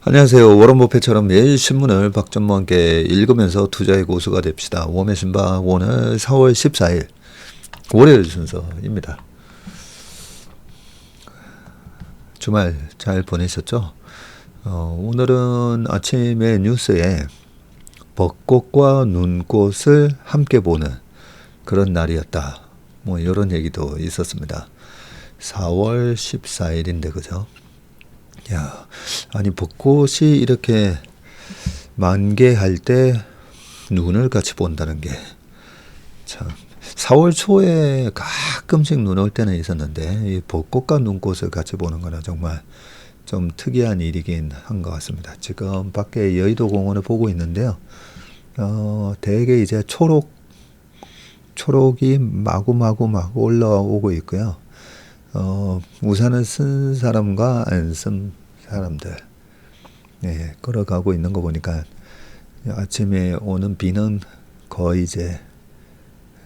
안녕하세요. 워런 버핏처럼 매일 신문을 박전무와 함께 읽으면서 투자의 고수가 됩시다. 웜의 신박 오늘 4월 14일 월요일 순서입니다. 주말 잘 보내셨죠? 오늘은 아침에 뉴스에 벚꽃과 눈꽃을 함께 보는 그런 날이었다. 뭐 이런 얘기도 있었습니다. 4월 14일인데 그죠? 야, 아니 벚꽃이 이렇게 만개할 때 눈을 같이 본다는 게 참 4월 초에 가끔씩 눈 올 때는 있었는데 이 벚꽃과 눈꽃을 같이 보는 거는 정말 좀 특이한 일이긴 한 것 같습니다. 지금 밖에 여의도 공원을 보고 있는데요. 대개 이제 초록이 마구마구 막 올라오고 있고요. 우산을 쓴 사람과 안 쓴 사람들, 네, 걸어가고 있는 거 보니까 아침에 오는 비는 거의 이제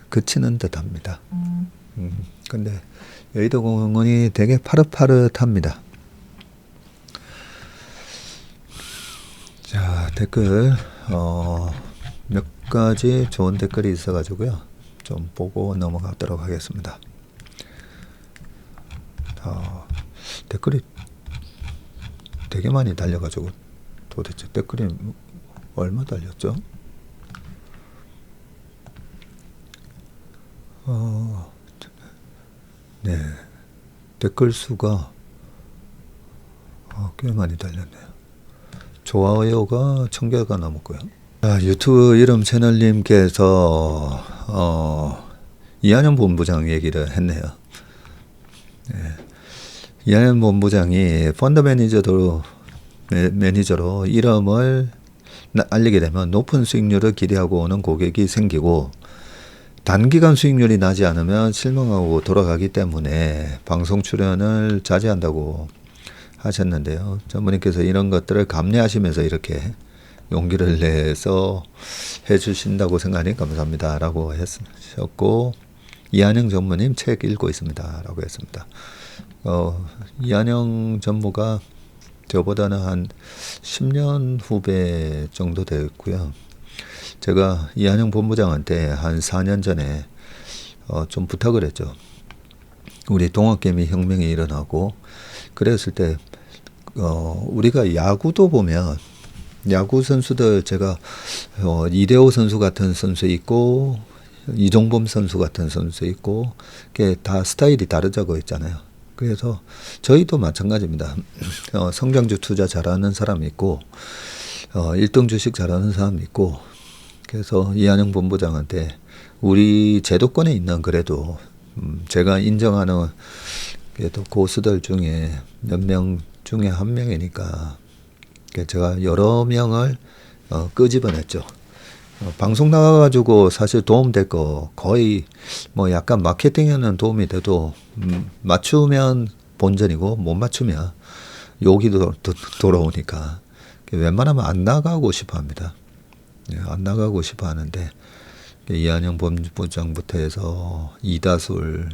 그치는 듯 합니다. 근데 여의도 공원이 되게 파릇파릇합니다. 자, 댓글, 몇 가지 좋은 댓글이 있어가지고요. 좀 보고 넘어가도록 하겠습니다. 댓글이 되게 많이 달려가지고 도대체 댓글이 얼마 달렸죠? 네, 댓글 수가 꽤 많이 달렸네요. 좋아요가 1000개가 넘었고요. 유튜브 이름 채널님께서 이한영 본부장 얘기를 했네요. 네. 이한영 본부장이 펀드 매니저로 이름을 알리게 되면 높은 수익률을 기대하고 오는 고객이 생기고 단기간 수익률이 나지 않으면 실망하고 돌아가기 때문에 방송 출연을 자제한다고 하셨는데요. 전무님께서 이런 것들을 감내하시면서 이렇게 용기를 내서 해주신다고 생각하니 감사합니다 라고 하셨고, 이한영 전무님 책 읽고 있습니다 라고 했습니다. 이한영 전무가 저보다는 한 10년 후배 정도 되었고요. 제가 이한영 본부장한테 한 4년 전에 좀 부탁을 했죠. 우리 동학개미 혁명이 일어나고 그랬을 때 우리가 야구도 보면 야구 선수들 제가 이대호 선수 같은 선수 있고 이종범 선수 같은 선수 있고 그게 다 스타일이 다르자고 했잖아요. 그래서 저희도 마찬가지입니다. 성장주 투자 잘하는 사람이 있고 1등 주식 잘하는 사람이 있고, 그래서 이한영 본부장한테 우리 제도권에 있는 그래도 제가 인정하는 그래도 고수들 중에 몇 명 중에 한 명이니까 제가 여러 명을 끄집어냈죠. 방송 나가가지고 사실 도움될 거 거의 뭐 약간 마케팅에는 도움이 돼도 맞추면 본전이고 못 맞추면 욕이 돌아오니까 웬만하면 안 나가고 싶어 합니다. 안 나가고 싶어 하는데 이한영 본부장부터 해서 이다술,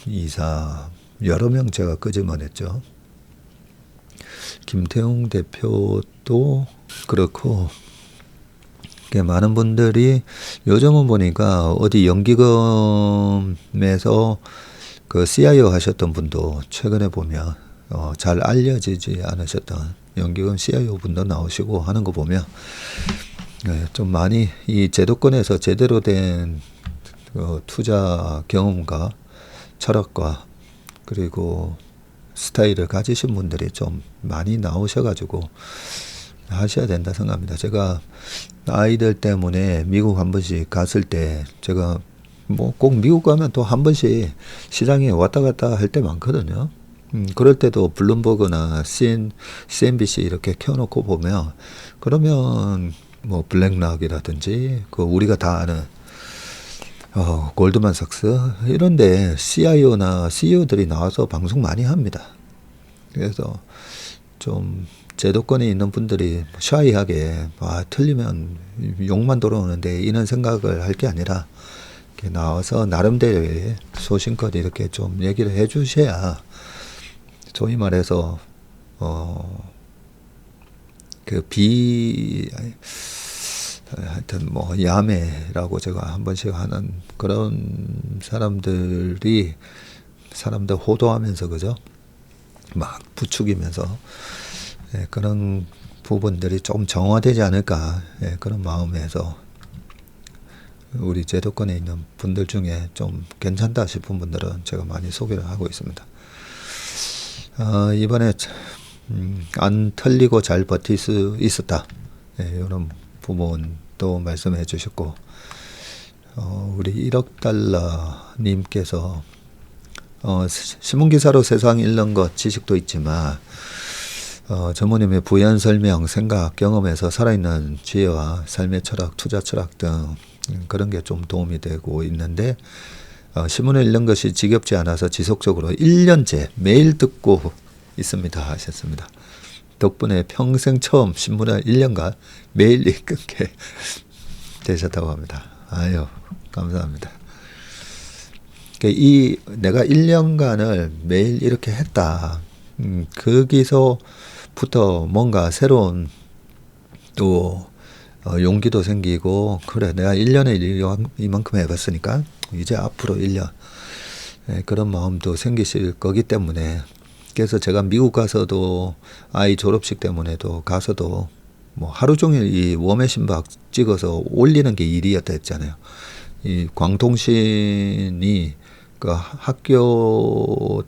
이사 여러 명 제가 끄집어냈죠. 김태웅 대표도 그렇고 많은 분들이 요즘은 보니까 어디 연기금에서 그 CIO 하셨던 분도 최근에 보면 잘 알려지지 않으셨던 연기금 CIO 분도 나오시고 하는 거 보면 좀 많이 이 제도권에서 제대로 된 투자 경험과 철학과 그리고 스타일을 가지신 분들이 좀 많이 나오셔가지고 하셔야 된다 생각합니다. 제가 아이들 때문에 미국 한 번씩 갔을 때 제가 뭐 꼭 미국 가면 또 한 번씩 시장에 왔다 갔다 할 때 많거든요. 그럴 때도 블룸버그나 CNBC 이렇게 켜놓고 보면 그러면 뭐 블랙락이라든지 그 우리가 다 아는 골드만삭스 이런데 CIO나 CEO들이 나와서 방송 많이 합니다. 그래서 좀 제도권에 있는 분들이 샤이하게 틀리면 욕만 돌아오는데 이런 생각을 할 게 아니라 이렇게 나와서 나름대로의 소신껏 이렇게 좀 얘기를 해주셔야 소위 말해서 하여튼 뭐 야매라고 제가 한 번씩 하는 그런 사람들 호도하면서 그죠? 막 부추기면서 그런 부분들이 조금 정화되지 않을까 그런 마음에서 우리 제도권에 있는 분들 중에 좀 괜찮다 싶은 분들은 제가 많이 소개를 하고 있습니다. 이번에 안 털리고 잘 버틸 수 있었다. 이런 부분도 말씀해 주셨고, 우리 1억 달러 님께서 신문기사로 세상 읽는 것 지식도 있지만 전무님의 부연 설명, 생각, 경험에서 살아있는 지혜와 삶의 철학, 투자 철학 등 그런 게 좀 도움이 되고 있는데 신문을 읽는 것이 지겹지 않아서 지속적으로 1년째 매일 듣고 있습니다 하셨습니다. 덕분에 평생 처음 신문을 1년간 매일 읽게 되셨다고 합니다. 아유, 감사합니다. 내가 1년간을 매일 이렇게 했다. 거기서부터 뭔가 새로운 또 용기도 생기고, 그래 내가 1년에 이만큼 해봤으니까 이제 앞으로 1년 그런 마음도 생기실 거기 때문에, 그래서 제가 미국 가서도 아이 졸업식 때문에도 가서도 뭐 하루 종일 이 웜의 신박 찍어서 올리는 게 일이었다 했잖아요. 이 광통신이 그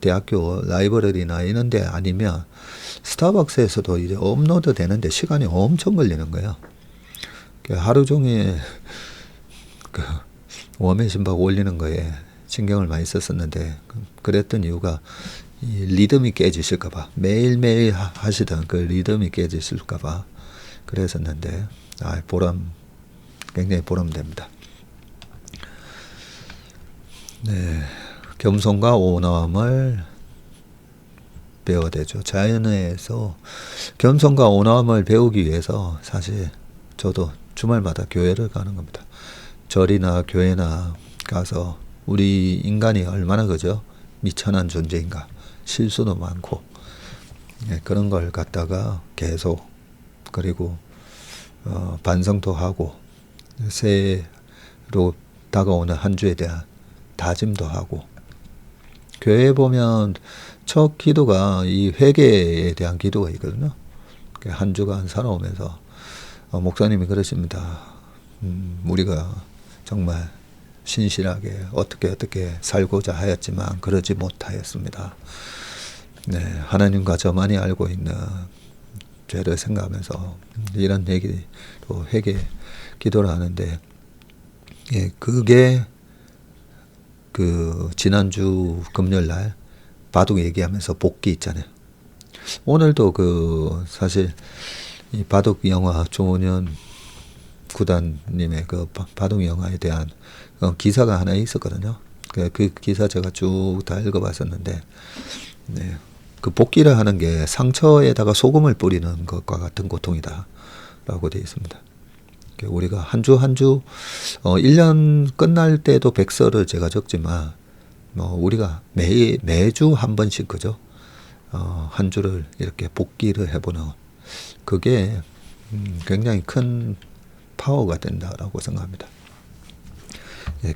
대학교 라이브러리나 이런 데 아니면 스타벅스에서도 이제 업로드 되는데 시간이 엄청 걸리는 거예요. 하루 종일 그 웜의 신박 올리는 거에 신경을 많이 썼었는데, 그랬던 이유가 이 리듬이 깨지실까봐, 매일매일 하시던 그 리듬이 깨지실까봐 그랬었는데, 굉장히 보람됩니다. 네, 겸손과 온화함을 배워야 되죠. 자연에서 겸손과 온화함을 배우기 위해서 사실 저도 주말마다 교회를 가는 겁니다. 절이나 교회나 가서 우리 인간이 얼마나 그죠? 미천한 존재인가. 실수도 많고 그런 걸 갖다가 계속, 그리고 반성도 하고 새로 다가오는 한 주에 대한 다짐도 하고, 교회에 보면 첫 기도가 이 회개에 대한 기도가 있거든요. 한 주간 살아오면서 목사님이 그러십니다. 우리가 정말 신실하게 어떻게 살고자 하였지만 그러지 못하였습니다. 네, 하나님과 저만이 알고 있는 죄를 생각하면서 이런 얘기로 회개 기도를 하는데, 그게 그 지난주 금요일날 바둑 얘기하면서 복귀 있잖아요. 오늘도 사실 이 바둑 영화 조은현 구단님의 그 바둑 영화에 대한 기사가 하나 있었거든요. 그 기사 제가 쭉 다 읽어봤었는데, 네, 그 복귀를 하는 게 상처에다가 소금을 뿌리는 것과 같은 고통이다라고 되어 있습니다. 우리가 한 주 1년 끝날 때도 백서를 제가 적지만 우리가 매주 한 번씩 그죠? 한 주를 이렇게 복귀를 해보는, 그게 굉장히 큰 파워가 된다라고 생각합니다.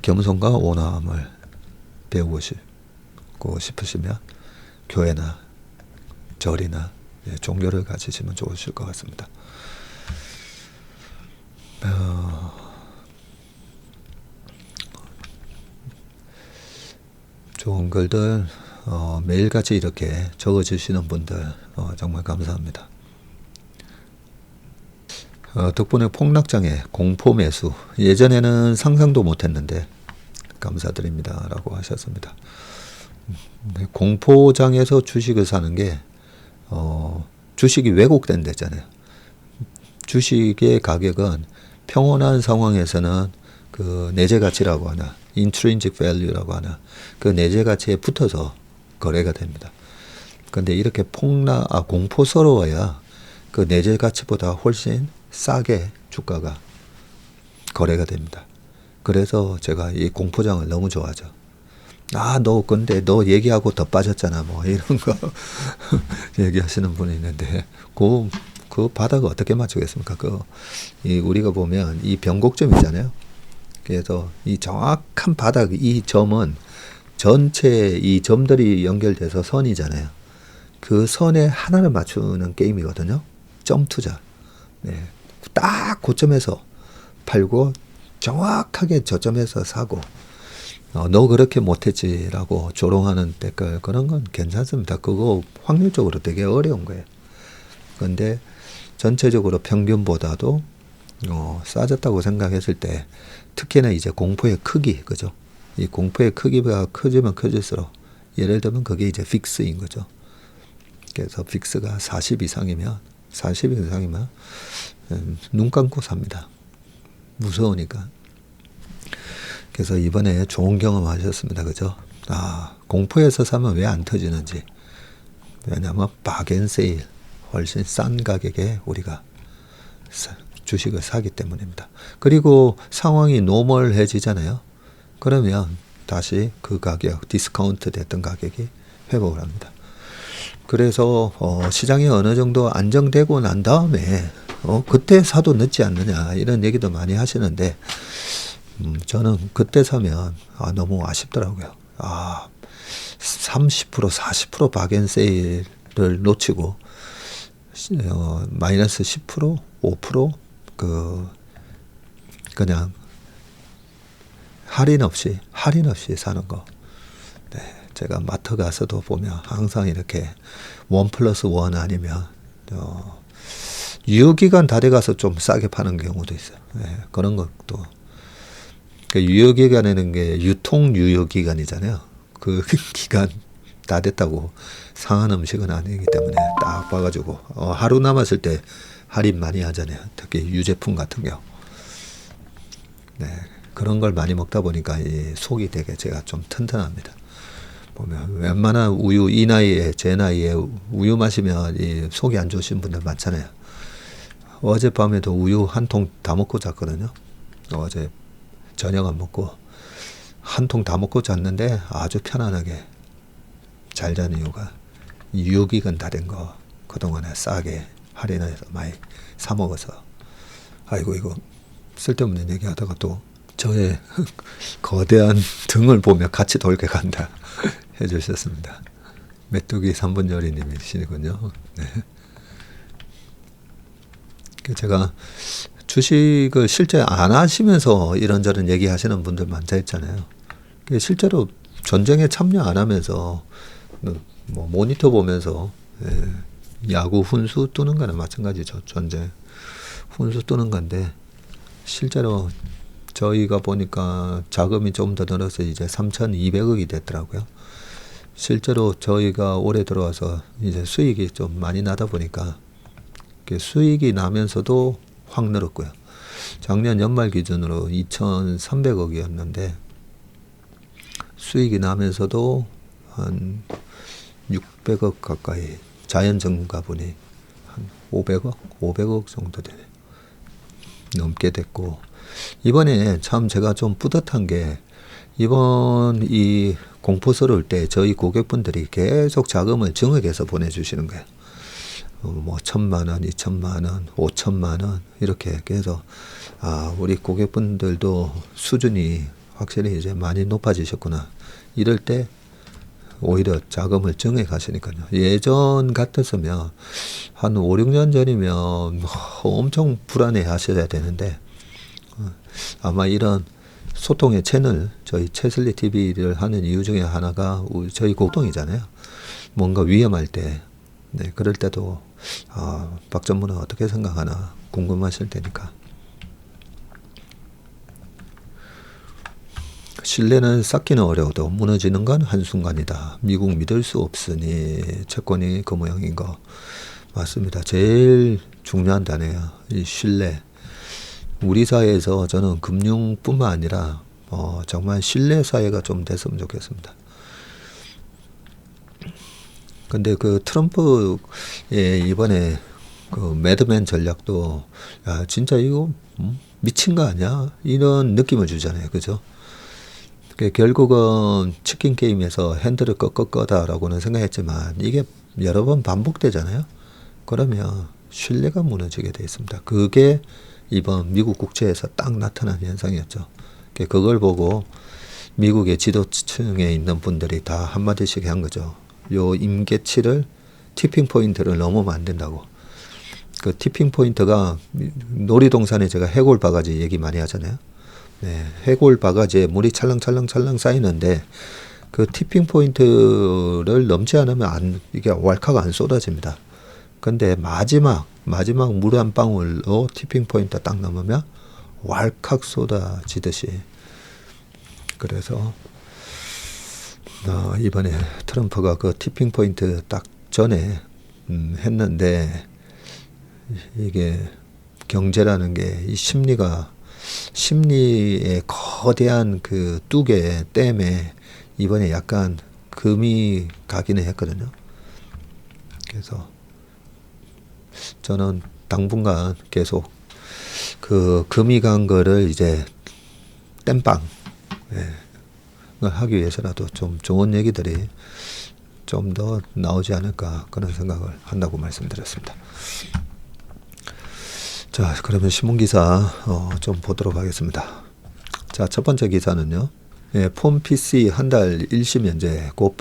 겸손과 온화함을 배우고 싶으시면 교회나 절이나 종교를 가지시면 좋으실 것 같습니다. 좋은 글들 매일같이 이렇게 적어주시는 분들 정말 감사합니다. 덕분에 폭락장애, 공포매수, 예전에는 상상도 못했는데 감사드립니다 라고 하셨습니다. 공포장에서 주식을 사는 게 주식이 왜곡된 데잖아요. 주식의 가격은 평온한 상황에서는 그 내재 가치라고 하나, intrinsic value라고 하나, 그 내재 가치에 붙어서 거래가 됩니다. 근데 이렇게 공포스러워야 그 내재 가치보다 훨씬 싸게 주가가 거래가 됩니다. 그래서 제가 이 공포장을 너무 좋아하죠. 근데 너 얘기하고 더 빠졌잖아. 뭐 이런 거 얘기하시는 분이 있는데, 그 그 바닥을 어떻게 맞추겠습니까? 우리가 보면 이 변곡점 있잖아요. 그래서 이 정확한 바닥, 이 점은 전체 이 점들이 연결돼서 선이잖아요. 그 선에 하나를 맞추는 게임이거든요. 점 투자. 네. 딱 고점에서 팔고 정확하게 저점에서 사고 너 그렇게 못했지라고 조롱하는 댓글 그런 건 괜찮습니다. 그거 확률적으로 되게 어려운 거예요. 그런데 전체적으로 평균보다도 싸졌다고 생각했을 때 특히나 이제 공포의 크기 그죠? 이 공포의 크기가 커지면 커질수록 예를 들면 그게 이제 픽스인 거죠. 그래서 픽스가 40 이상이면 눈 감고 삽니다. 무서우니까. 그래서 이번에 좋은 경험 하셨습니다. 그죠? 공포에서 사면 왜 안 터지는지. 왜냐하면 박앤세일 훨씬 싼 가격에 우리가 주식을 사기 때문입니다. 그리고 상황이 노멀해지잖아요. 그러면 다시 그 가격, 디스카운트 됐던 가격이 회복을 합니다. 그래서 시장이 어느 정도 안정되고 난 다음에 그때 사도 늦지 않느냐 이런 얘기도 많이 하시는데 저는 그때 사면 너무 아쉽더라고요. 30% 40% 박앤세일을 놓치고 마이너스 10% 5% 그냥 할인 없이 사는 거. 네, 제가 마트 가서도 보면 항상 이렇게 1+1 아니면 유효기간 다 돼가서 좀 싸게 파는 경우도 있어요. 네, 그런 것도. 유효기간에는 게 유통 유효기간이잖아요. 그 기간 다 됐다고 상한 음식은 아니기 때문에 딱 봐가지고 하루 남았을 때 할인 많이 하잖아요. 특히 유제품 같은 경우. 네, 그런 걸 많이 먹다 보니까 이 속이 되게 제가 좀 튼튼합니다. 보면 웬만한 우유 이 나이에 제 나이에 우유 마시면 이 속이 안 좋으신 분들 많잖아요. 어젯밤에도 우유 한 통 다 먹고 잤거든요. 어제 저녁 안 먹고 한 통 다 먹고 잤는데 아주 편안하게 잘 자는 이유가 유효기간 다 된 거 그동안에 싸게 할인해서 많이 사 먹어서 아이고 이거 쓸데없는 얘기하다가 또 저의 거대한 등을 보며 같이 돌게 간다 해주셨습니다. 메뚜기 3분 요리님이시군요. 네. 제가 주식을 실제 안 하시면서 이런저런 얘기하시는 분들 많다 했잖아요. 실제로 전쟁에 참여 안 하면서 뭐 모니터 보면서 야구 훈수 뜨는 거나 마찬가지죠. 전쟁 훈수 뜨는 건데 실제로 저희가 보니까 자금이 좀 더 늘어서 이제 3,200억이 됐더라고요. 실제로 저희가 올해 들어와서 이제 수익이 좀 많이 나다 보니까 수익이 나면서도 확 늘었고요. 작년 연말 기준으로 2,300억이었는데 수익이 나면서도 한 600억 가까이 자연증가분이 한 500억 정도 되네. 넘게 됐고 이번에 참 제가 좀 뿌듯한 게 이번 이 공포스러울 때 저희 고객분들이 계속 자금을 증액해서 보내주시는 거예요. 뭐 1,000만 원, 2,000만 원, 5,000만 원 이렇게 해서 우리 고객분들도 수준이 확실히 이제 많이 높아지셨구나. 이럴 때 오히려 자금을 증액하시니까요. 예전 같았으면 한 5, 6년 전이면 엄청 불안해 하셔야 되는데 아마 이런 소통의 채널, 저희 채슬리 TV를 하는 이유 중에 하나가 저희 고통이잖아요. 뭔가 위험할 때, 네, 그럴 때도 박 전무는 어떻게 생각하나 궁금하실 테니까. 신뢰는 쌓기는 어려워도 무너지는 건 한순간이다. 미국 믿을 수 없으니 채권이 그 모양인 거 맞습니다. 제일 중요한 단어예요. 이 신뢰. 우리 사회에서 저는 금융뿐만 아니라 정말 신뢰 사회가 좀 됐으면 좋겠습니다. 근데 그 트럼프의 이번에 그 매드맨 전략도 야 진짜 이거 미친 거 아니야? 이런 느낌을 주잖아요. 그죠? 결국은 치킨 게임에서 핸들을 꺾다라고는 생각했지만 이게 여러 번 반복되잖아요. 그러면 신뢰가 무너지게 돼 있습니다. 그게 이번 미국 국채에서 딱 나타난 현상이었죠. 그걸 보고 미국의 지도층에 있는 분들이 다 한마디씩 한 거죠. 요 임계치를 티핑 포인트를 넘으면 안 된다고. 그 티핑 포인트가 놀이동산에 제가 해골 바가지 얘기 많이 하잖아요. 네, 해골 바가지에 물이 찰랑찰랑찰랑 쌓이는데 그 티핑 포인트를 넘지 않으면 이게 왈카가 안 쏟아집니다. 근데 마지막 물 한 방울로 티핑 포인트 딱 넘으면 왈칵 쏟아지듯이. 그래서 이번에 트럼프가 그 티핑 포인트 딱 전에 했는데, 이게 경제라는 게 이 심리의 거대한 그 뚝에 댐에 이번에 약간 금이 가기는 했거든요. 그래서 저는 당분간 계속 그 금이 간 거를 이제 땜빵 하기 위해서라도 좀 좋은 얘기들이 좀 더 나오지 않을까, 그런 생각을 한다고 말씀드렸습니다. 자, 그러면 신문기사 좀 보도록 하겠습니다. 자, 첫 번째 기사는요. 폰 PC 한 달 일시 면제 곧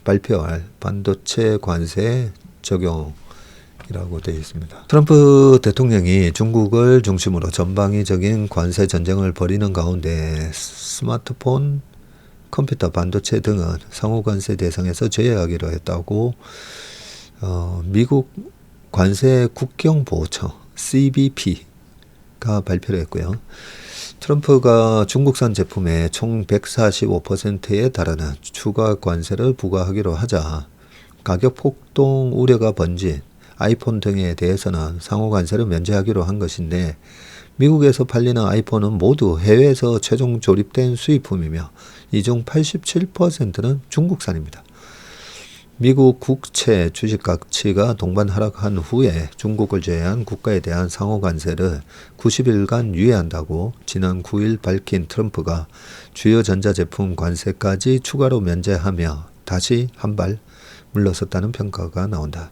발표할 반도체 관세 적용이라고 되어 있습니다. 트럼프 대통령이 중국을 중심으로 전방위적인 관세 전쟁을 벌이는 가운데 스마트폰, 컴퓨터, 반도체 등은 상호 관세 대상에서 제외하기로 했다고 미국 관세 국경보호처 CBP가 발표를 했고요. 트럼프가 중국산 제품에 총 145%에 달하는 추가 관세를 부과하기로 하자 가격 폭등 우려가 번진 아이폰 등에 대해서는 상호 관세를 면제하기로 한 것인데, 미국에서 팔리는 아이폰은 모두 해외에서 최종 조립된 수입품이며 이 중 87%는 중국산입니다. 미국 국채 주식 가치가 동반 하락한 후에 중국을 제외한 국가에 대한 상호 관세를 90일간 유예한다고 지난 9일 밝힌 트럼프가 주요 전자제품 관세까지 추가로 면제하며 다시 한 발 물러섰다는 평가가 나온다.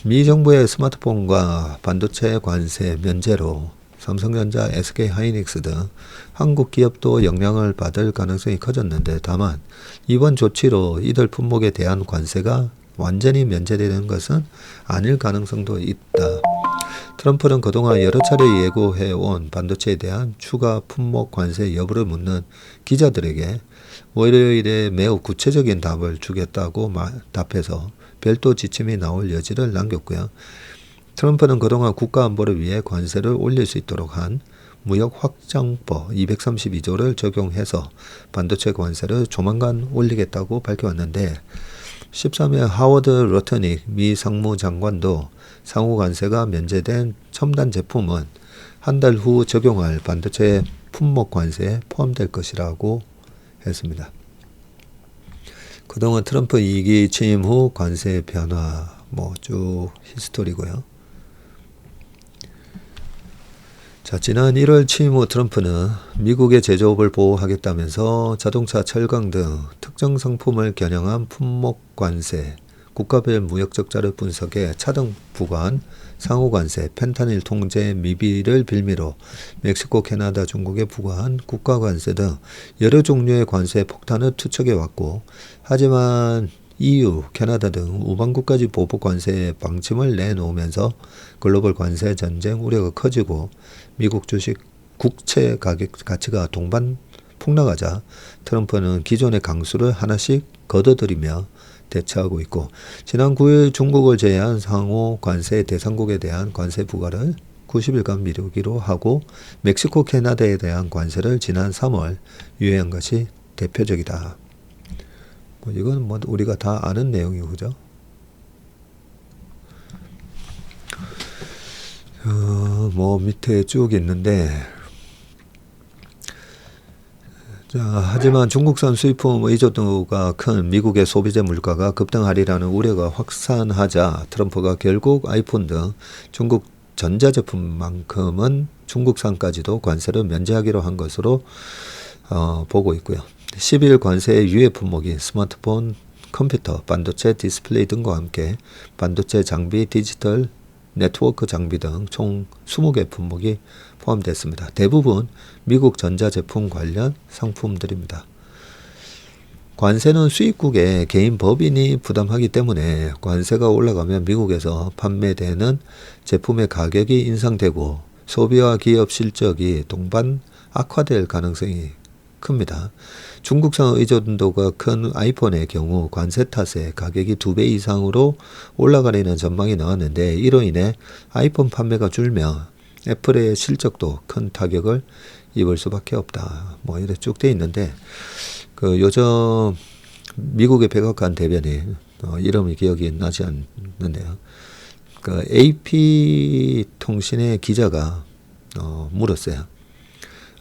미 정부의 스마트폰과 반도체 관세 면제로 삼성전자, SK하이닉스 등 한국 기업도 영향을 받을 가능성이 커졌는데, 다만 이번 조치로 이들 품목에 대한 관세가 완전히 면제되는 것은 아닐 가능성도 있다. 트럼프는 그동안 여러 차례 예고해온 반도체에 대한 추가 품목 관세 여부를 묻는 기자들에게 월요일에 매우 구체적인 답을 주겠다고 답해서 별도 지침이 나올 여지를 남겼고요. 트럼프는 그동안 국가안보를 위해 관세를 올릴 수 있도록 한 무역확장법 232조를 적용해서 반도체 관세를 조만간 올리겠다고 밝혀왔는데, 13일 하워드 로터닉 미 상무장관도 상호 관세가 면제된 첨단 제품은 한 달 후 적용할 반도체 품목 관세에 포함될 것이라고 했습니다. 그동안 트럼프 2기 취임 후 관세 변화 쭉 히스토리고요. 자, 지난 1월 취임 후 트럼프는 미국의 제조업을 보호하겠다면서 자동차, 철강 등 특정 상품을 겨냥한 품목 관세, 국가별 무역 적자를 분석해 차등 부과한 상호 관세, 펜타닐 통제 미비를 빌미로 멕시코, 캐나다, 중국에 부과한 국가 관세 등 여러 종류의 관세 폭탄을 투척해 왔고, 하지만 EU, 캐나다 등 우방국까지 보복 관세 방침을 내놓으면서 글로벌 관세 전쟁 우려가 커지고 미국 주식 국채 가격 가치가 동반 폭락하자 트럼프는 기존의 강수를 하나씩 걷어들이며 대처하고 있고, 지난 9일 중국을 제외한 상호 관세 대상국에 대한 관세 부과를 90일간 미루기로 하고, 멕시코, 캐나다에 대한 관세를 지난 3월 유예한 것이 대표적이다. 이건 우리가 다 아는 내용이고, 그죠? 밑에 쭉 있는데, 자, 하지만 중국산 수입품 의존도가 큰 미국의 소비재 물가가 급등하리라는 우려가 확산하자 트럼프가 결국 아이폰 등 중국 전자제품만큼은 중국산까지도 관세를 면제하기로 한 것으로 보고 있고요. 10일 관세 유예 품목인 스마트폰, 컴퓨터, 반도체, 디스플레이 등과 함께 반도체 장비, 디지털 네트워크 장비 등 총 20개 품목이 포함됐습니다. 대부분 미국 전자제품 관련 상품들입니다. 관세는 수입국의 개인 법인이 부담하기 때문에 관세가 올라가면 미국에서 판매되는 제품의 가격이 인상되고 소비와 기업 실적이 동반 악화될 가능성이 큽니다. 중국산 의존도가 큰 아이폰의 경우 관세 탓에 가격이 2배 이상으로 올라가려는 전망이 나왔는데 이로 인해 아이폰 판매가 줄며 애플의 실적도 큰 타격을 입을 수밖에 없다. 뭐 이렇게 쭉 돼 있는데 그 요즘 미국의 백악관 대변인 이름이 기억이 나지 않는데요. 그 AP 통신의 기자가 물었어요.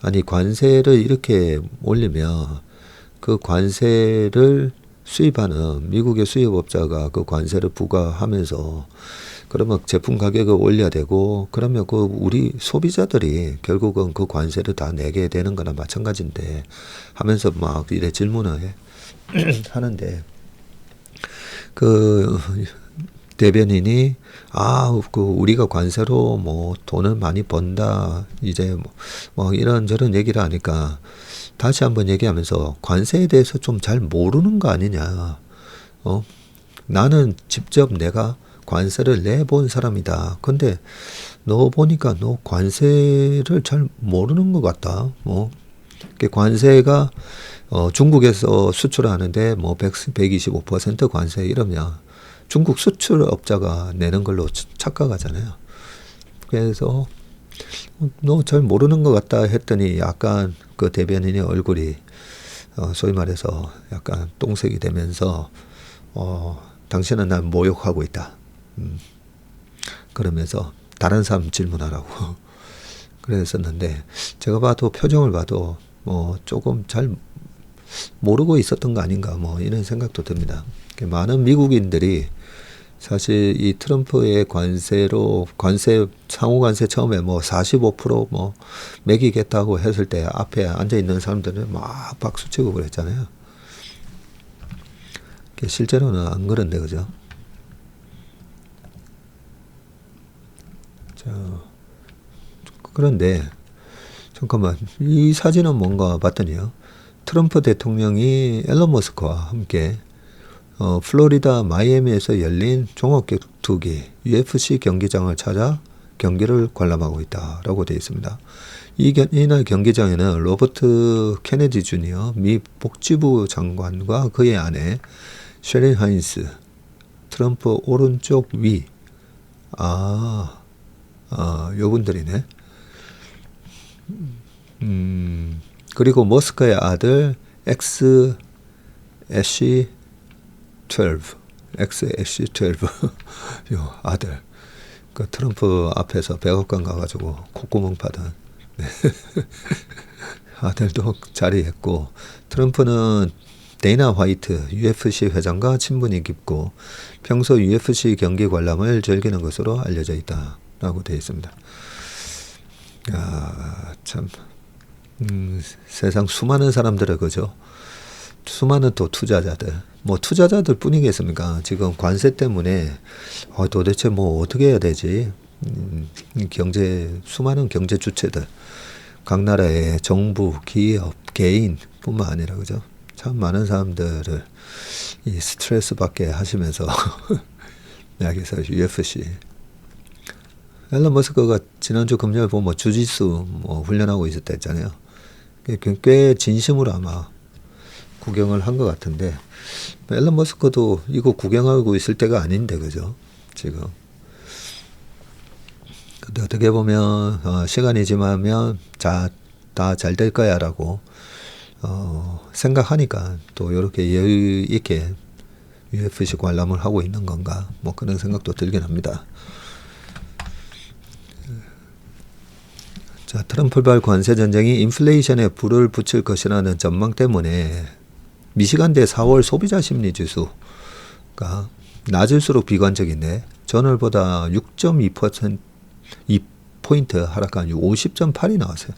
아니 관세를 이렇게 올리면 그 관세를 수입하는 미국의 수입업자가 그 관세를 부과하면서 그러면 제품 가격을 올려야 되고 그러면 그 우리 소비자들이 결국은 그 관세를 다 내게 되는 거나 마찬가지인데 하면서 막 이래 질문을 하는데 그 대변인이 그 우리가 관세로 뭐 돈을 많이 번다 이제 뭐 이런저런 얘기를 하니까 다시 한번 얘기하면서 관세에 대해서 좀 잘 모르는 거 아니냐. 나는 직접 내가 관세를 내본 사람이다. 근데 너 보니까 너 관세를 잘 모르는 것 같다. 관세가 중국에서 수출하는데 뭐 125% 관세 이러면 중국 수출업자가 내는 걸로 착각하잖아요. 그래서 너 잘 모르는 것 같다 했더니 약간 그 대변인의 얼굴이 소위 말해서 약간 똥색이 되면서 당신은 날 모욕하고 있다. 그러면서 다른 사람 질문하라고 그랬었는데 제가 봐도 표정을 봐도 조금 잘 모르고 있었던 거 아닌가 이런 생각도 듭니다. 많은 미국인들이 사실 이 트럼프의 상호 관세 처음에 45% 매기겠다고 했을 때 앞에 앉아 있는 사람들은 막 박수치고 그랬잖아요. 실제로는 안 그런데 그죠? 자, 그런데 잠깐만 이 사진은 뭔가 봤더니요. 트럼프 대통령이 앨런 머스크와 함께 플로리다 마이애미에서 열린 종합격투기 UFC 경기장을 찾아 경기를 관람하고 있다라고 되어 있습니다. 이날 경기장에는 로버트 케네디 주니어 미 복지부 장관과 그의 아내 셰린 하인스, 트럼프 오른쪽 위, 요분들이네. 그리고 머스크의 아들 XSC12 요 아들 그 트럼프 앞에서 백악관 가가지고 콧구멍 파던 아들도 자리했고 트럼프는 데이나 화이트 UFC 회장과 친분이 깊고 평소 UFC 경기 관람을 즐기는 것으로 알려져 있다라고 되어 있습니다. 참 세상 수많은 사람들을 그죠? 수많은 또 투자자들 투자자들 뿐이겠습니까? 지금 관세 때문에 도대체 어떻게 해야 되지? 수많은 경제 주체들 각 나라의 정부, 기업, 개인 뿐만 아니라 그죠? 참 많은 사람들을 이 스트레스 받게 하시면서 여기서 UFC 앨런 머스크가 지난주 금요일 보면 주짓수 훈련하고 있었다 했잖아요. 꽤 진심으로 아마 구경을 한 것 같은데 앨런 머스크도 이거 구경하고 있을 때가 아닌데 그죠? 지금 근데 어떻게 보면 시간이 지나면 다 잘 될 거야 라고 생각하니까 또 이렇게 여유 있게 UFC 관람을 하고 있는 건가 그런 생각도 들긴 합니다. 자, 트럼프발 관세 전쟁이 인플레이션에 불을 붙일 것이라는 전망 때문에 미시간대 4월 소비자 심리 지수가 낮을수록 비관적인데 전월보다 6.2% 하락한 50.8이 나왔어요.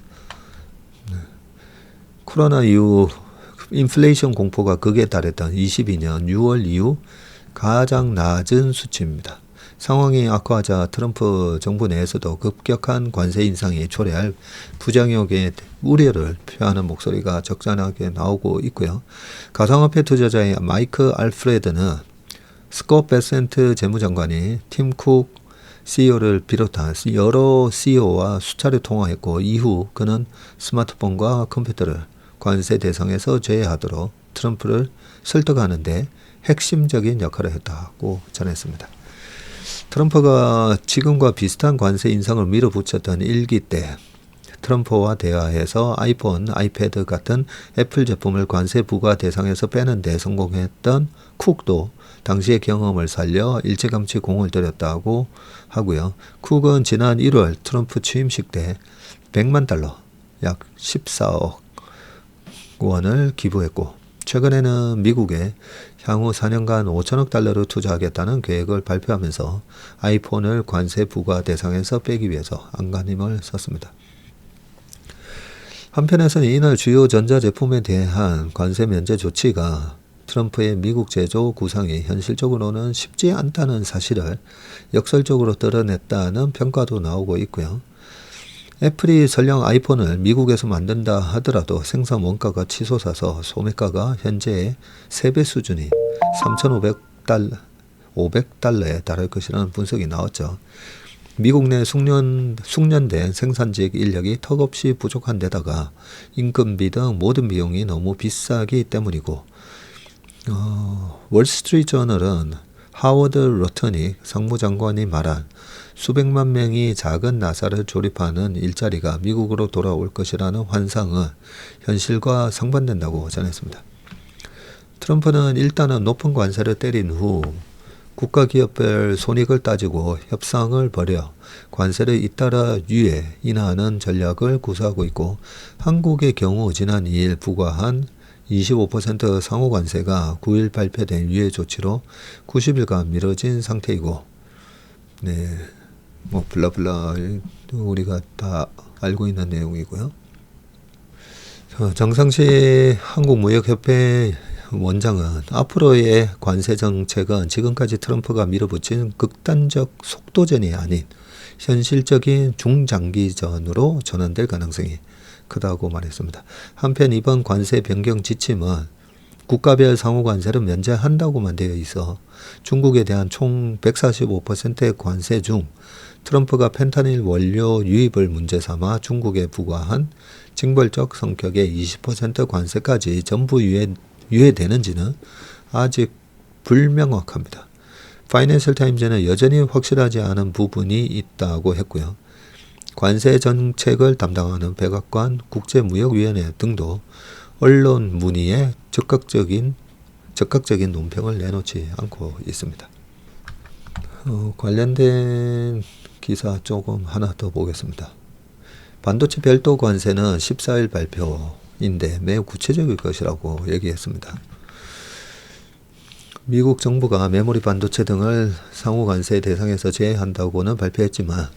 코로나 이후 인플레이션 공포가 극에 달했던 22년 6월 이후 가장 낮은 수치입니다. 상황이 악화하자 트럼프 정부 내에서도 급격한 관세 인상이 초래할 부작용에 우려를 표하는 목소리가 적잖하게 나오고 있고요. 가상화폐 투자자의 마이크 알프레드는 스콧 베센트 재무장관이 팀 쿡 CEO를 비롯한 여러 CEO와 수차례 통화했고 이후 그는 스마트폰과 컴퓨터를 관세 대상에서 제외하도록 트럼프를 설득하는 데 핵심적인 역할을 했다고 전했습니다. 트럼프가 지금과 비슷한 관세 인상을 밀어붙였던 1기 때 트럼프와 대화해서 아이폰, 아이패드 같은 애플 제품을 관세 부과 대상에서 빼는 데 성공했던 쿡도 당시의 경험을 살려 일찌감치 공을 들였다고 하고요. 쿡은 지난 1월 트럼프 취임식 때 100만 달러, 약 14억 원을 기부했고 최근에는 미국에 향후 4년간 5천억 달러를 투자하겠다는 계획을 발표하면서 아이폰을 관세 부과 대상에서 빼기 위해서 안간힘을 썼습니다. 한편에서는 이날 주요 전자제품에 대한 관세 면제 조치가 트럼프의 미국 제조 구상이 현실적으로는 쉽지 않다는 사실을 역설적으로 드러냈다는 평가도 나오고 있고요. 애플이 설령 아이폰을 미국에서 만든다 하더라도 생산 원가가 치솟아서 소매가가 현재의 3배 수준인 3,500달러에 달할 것이라는 분석이 나왔죠. 미국 내 숙련된 생산직 인력이 턱없이 부족한 데다가 인건비 등 모든 비용이 너무 비싸기 때문이고 월스트리트저널은 하워드 로터닉 상무장관이 말한 수백만 명이 작은 나사를 조립하는 일자리가 미국으로 돌아올 것이라는 환상은 현실과 상반된다고 전했습니다. 트럼프는 일단은 높은 관세를 때린 후 국가기업별 손익을 따지고 협상을 벌여 관세를 잇따라 인하하는 전략을 구사하고 있고 한국의 경우 지난 2일 부과한 25% 상호관세가 9일 발표된 유예 조치로 90일간 미뤄진 상태이고 블라블라 우리가 다 알고 있는 내용이고요. 정상식 한국무역협회 원장은 앞으로의 관세 정책은 지금까지 트럼프가 밀어붙인 극단적 속도전이 아닌 현실적인 중장기전으로 전환될 가능성이 크다고 말했습니다. 한편 이번 관세 변경 지침은 국가별 상호관세를 면제한다고만 되어 있어 중국에 대한 총 145%의 관세 중 트럼프가 펜타닐 원료 유입을 문제 삼아 중국에 부과한 징벌적 성격의 20% 관세까지 전부 유예되는지는 아직 불명확합니다. 파이낸셜 타임즈는 여전히 확실하지 않은 부분이 있다고 했고요. 관세 정책을 담당하는 백악관 국제무역위원회 등도 언론 문의에 적극적인 논평을 내놓지 않고 있습니다. 관련된 기사 조금 하나 더 보겠습니다. 반도체 별도 관세는 14일 발표인데 매우 구체적일 것이라고 얘기했습니다. 미국 정부가 메모리 반도체 등을 상호관세 대상에서 제외한다고는 발표했지만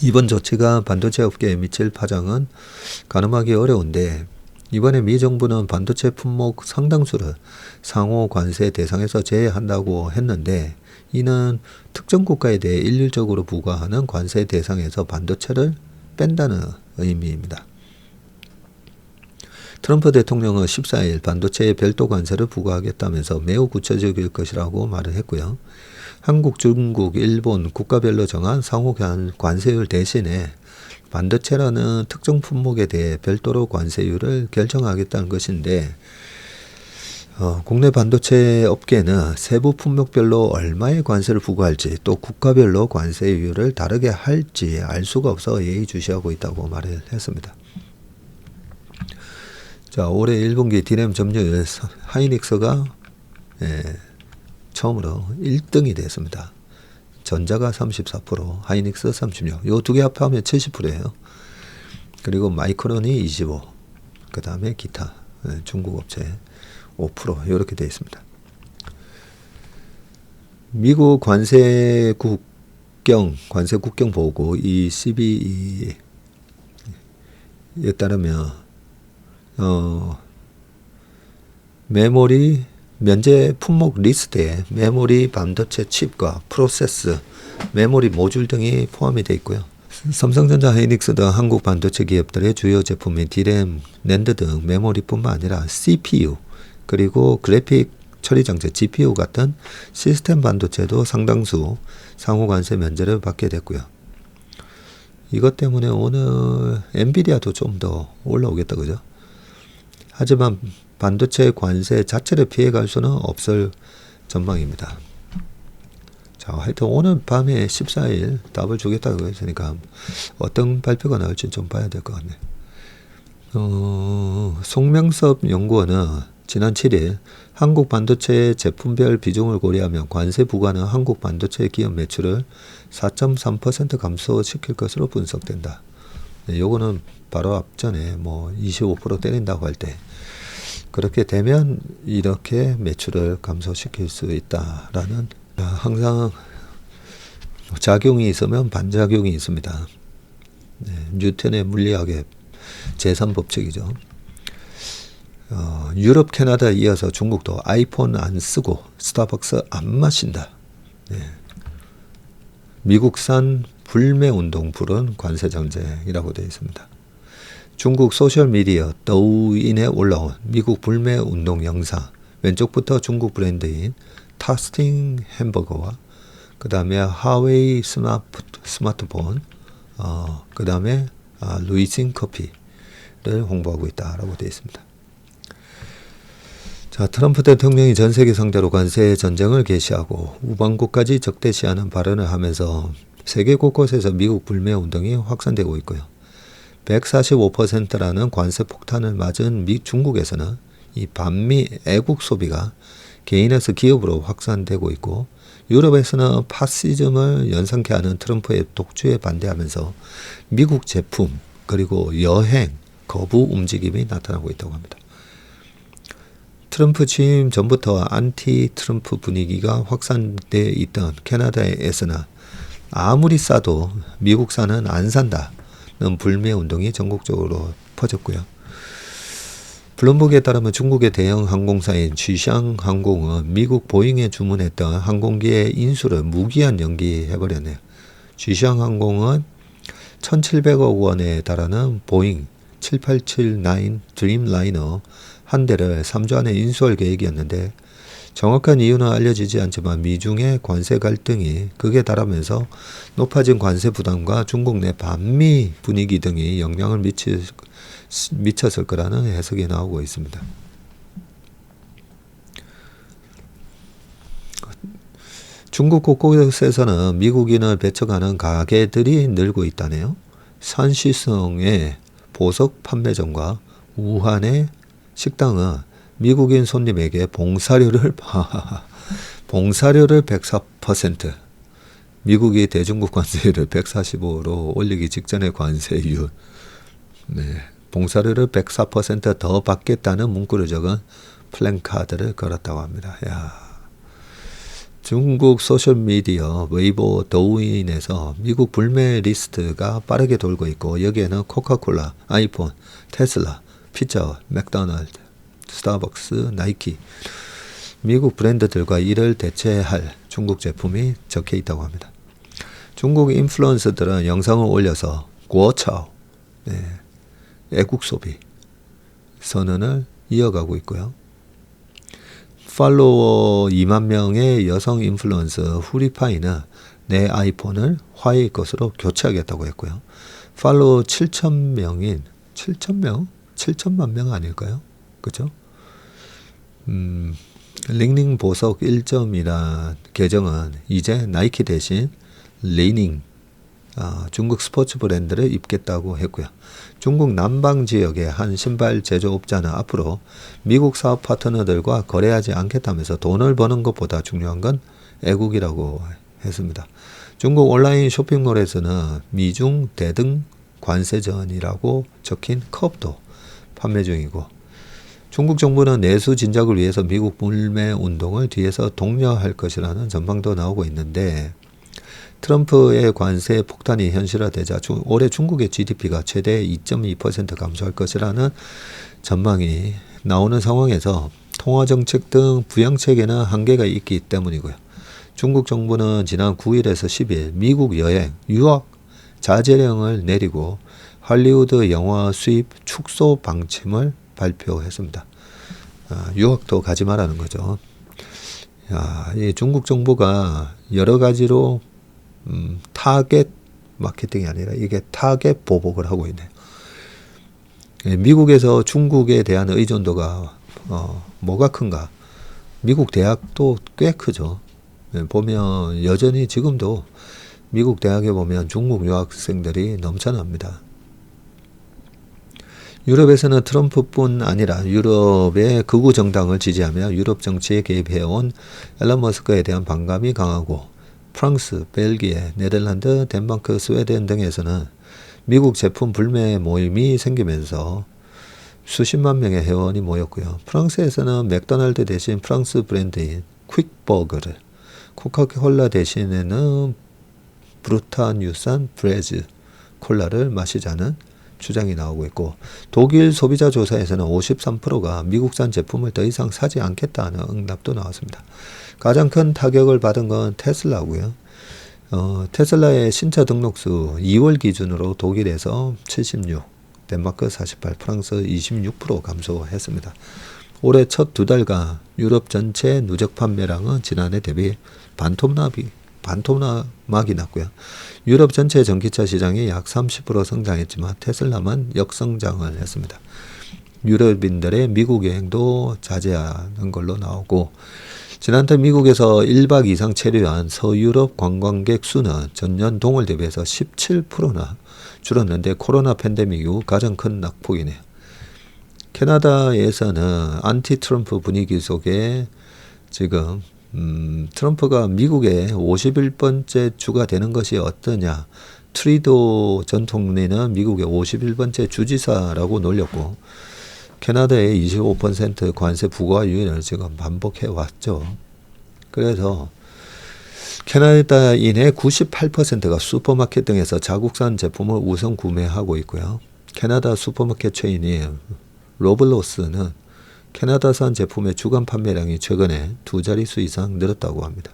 이번 조치가 반도체 업계에 미칠 파장은 가늠하기 어려운데 이번에 미 정부는 반도체 품목 상당수를 상호 관세 대상에서 제외한다고 했는데 이는 특정 국가에 대해 일률적으로 부과하는 관세 대상에서 반도체를 뺀다는 의미입니다. 트럼프 대통령은 14일 반도체에 별도 관세를 부과하겠다면서 매우 구체적일 것이라고 말을 했고요. 한국, 중국, 일본 국가별로 정한 상호 관세율 대신에 반도체라는 특정 품목에 대해 별도로 관세율을 결정하겠다는 것인데 국내 반도체 업계는 세부 품목별로 얼마의 관세를 부과할지 또 국가별로 관세율을 다르게 할지 알 수가 없어 예의주시하고 있다고 말을 했습니다. 자, 올해 1분기 디램 점유율 하이닉스가 처음으로 1등이 됐습니다. 전자가 34%, 하이닉스 36%. 요 두 개 합하면 70%예요. 그리고 마이크론이 25%, 그 다음에 기타, 중국 업체 5% 이렇게 되어 있습니다. 미국 관세 국경 보고 이 CBE에 따르면 메모리 면제 품목 리스트에 메모리 반도체 칩과 프로세스, 메모리 모듈 등이 포함이 되어 있고요. 삼성전자, 하이닉스 등 한국 반도체 기업들의 주요 제품인 D램, 낸드 등 메모리뿐만 아니라 CPU, 그리고 그래픽 처리 장치 GPU 같은 시스템 반도체도 상당수 상호 관세 면제를 받게 됐고요. 이것 때문에 오늘 엔비디아도 좀 더 올라오겠다, 그죠? 하지만 반도체 관세 자체를 피해갈 수는 없을 전망입니다. 자, 하여튼 오늘 밤에 14일 답을 주겠다고 했으니까 어떤 발표가 나올지 좀 봐야 될 것 같네. 송명섭 연구원은 지난 7일 한국 반도체 제품별 비중을 고려하면 관세 부과는 한국 반도체 기업 매출을 4.3% 감소시킬 것으로 분석된다. 네, 요거는 바로 앞전에 뭐 25% 때린다고 할 때 그렇게 되면 이렇게 매출을 감소시킬 수 있다라는, 항상 작용이 있으면 반작용이 있습니다. 네, 뉴턴의 물리학의 제3법칙이죠. 유럽, 캐나다 이어서 중국도 아이폰 안 쓰고 스타벅스 안 마신다. 네. 미국산 불매운동 불은 관세정책이라고 되어 있습니다. 중국 소셜미디어 더우인에 올라온 미국 불매운동 영상, 왼쪽부터 중국 브랜드인 타스팅 햄버거와 그 다음에 하웨이 스마트폰, 그 다음에 루이싱 커피를 홍보하고 있다라고 되어 있습니다. 자, 트럼프 대통령이 전 세계 상대로 관세 전쟁을 개시하고 우방국까지 적대시하는 발언을 하면서 세계 곳곳에서 미국 불매운동이 확산되고 있고요. 145%라는 관세 폭탄을 맞은 중국에서는 이 반미 애국 소비가 개인에서 기업으로 확산되고 있고, 유럽에서는 파시즘을 연상케 하는 트럼프의 독주에 반대하면서 미국 제품 그리고 여행 거부 움직임이 나타나고 있다고 합니다. 트럼프 취임 전부터 안티 트럼프 분위기가 확산되어 있던 캐나다에서는 아무리 싸도 미국산은 안 산다는 불매운동이 전국적으로 퍼졌고요. 블룸버그에 따르면 중국의 대형 항공사인 취샹 항공은 미국 보잉에 주문했던 항공기의 인수를 무기한 연기해버렸네요. 취샹 항공은 1,700억 원에 달하는 보잉 7879 드림라이너 한 대를 3주 안에 인수할 계획이었는데, 정확한 이유는 알려지지 않지만 미중의 관세 갈등이 극에 달하면서 높아진 관세 부담과 중국 내 반미 분위기 등이 영향을 미쳤을 거라는 해석이 나오고 있습니다. 중국 곳곳에서는 미국인을 배척하는 가게들이 늘고 있다네요. 산시성의 보석 판매점과 우한의 식당은 미국인 손님에게 봉사료를 104%, 미국이 대중국 관세율을 145로 올리기 직전의 관세율, 네, 봉사료를 104% 더 받겠다는 문구를 적은 플랜카드를 걸었다고 합니다. 야, 중국 소셜미디어 웨이보 더우인에서 미국 불매 리스트가 빠르게 돌고 있고, 여기에는 코카콜라, 아이폰, 테슬라, 피자헛, 맥도날드, 스타벅스, 나이키, 미국 브랜드들과 이를 대체할 중국 제품이 적혀 있다고 합니다. 중국 인플루언서들은 영상을 올려서 구어차오, 네, 애국 소비 선언을 이어가고 있고요. 팔로워 2만 명의 여성 인플루언서 후리파이는 내 아이폰을 화웨이 것으로 교체하겠다고 했고요. 팔로워 7,000명인 7천만 명 아닐까요? 그죠? 링닝 보석 1점이란 계정은 이제 나이키 대신 리닝, 중국 스포츠 브랜드를 입겠다고 했고요. 중국 남방 지역의 한 신발 제조업자는 앞으로 미국 사업 파트너들과 거래하지 않겠다면서 돈을 버는 것보다 중요한 건 애국이라고 했습니다. 중국 온라인 쇼핑몰에서는 미중 대등 관세전이라고 적힌 컵도 판매 중이고, 중국 정부는 내수 진작을 위해서 미국 불매 운동을 뒤에서 독려할 것이라는 전망도 나오고 있는데, 트럼프의 관세 폭탄이 현실화되자 올해 중국의 GDP가 최대 2.2% 감소할 것이라는 전망이 나오는 상황에서 통화정책 등 부양책에는 한계가 있기 때문이고요. 중국 정부는 지난 9일에서 10일 미국 여행, 유학 자제령을 내리고 할리우드 영화 수입 축소 방침을 발표했습니다. 유학도 가지 말라는 거죠. 이 중국 정부가 여러 가지로 타겟 마케팅이 아니라 이게 타겟 보복을 하고 있네요. 미국에서 중국에 대한 의존도가 뭐가 큰가? 미국 대학도 꽤 크죠. 보면 여전히 지금도 미국 대학에 보면 중국 유학생들이 넘쳐납니다. 유럽에서는 트럼프뿐 아니라 유럽의 극우 정당을 지지하며 유럽 정치에 개입해온 앨런 머스크에 대한 반감이 강하고 프랑스, 벨기에, 네덜란드, 덴마크, 스웨덴 등에서는 미국 제품 불매 모임이 생기면서 수십만 명의 회원이 모였고요. 프랑스에서는 맥도날드 대신 프랑스 브랜드인 퀵버거를, 코카콜라 대신에는 브루타뉴산 브레즈 콜라를 마시자는 주장이 나오고 있고, 독일 소비자 조사에서는 53%가 미국산 제품을 더 이상 사지 않겠다는 응답도 나왔습니다. 가장 큰 타격을 받은 건 테슬라고요. 테슬라의 신차 등록수 2월 기준으로 독일에서 76, 덴마크 48, 프랑스 26% 감소했습니다. 올해 첫 두 달간 유럽 전체 누적 판매량은 지난해 대비 반토막이 났고요. 유럽 전체 전기차 시장이 약 30% 성장했지만 테슬라만 역성장을 했습니다. 유럽인들의 미국 여행도 자제하는 걸로 나오고, 지난달 미국에서 1박 이상 체류한 서유럽 관광객 수는 전년 동월 대비해서 17%나 줄었는데 코로나 팬데믹 이후 가장 큰 낙폭이네요. 캐나다에서는 안티 트럼프 분위기 속에 지금 트럼프가 미국의 51번째 주가 되는 것이 어떠냐. 트리도 전 총리는 미국의 51번째 주지사라고 놀렸고, 캐나다의 25% 관세 부과 유인을 지금 반복해 왔죠. 그래서 캐나다인의 98%가 슈퍼마켓 등에서 자국산 제품을 우선 구매하고 있고요. 캐나다 슈퍼마켓 체인인 로블로스는 캐나다산 제품의 주간 판매량이 최근에 2자릿수 이상 늘었다고 합니다.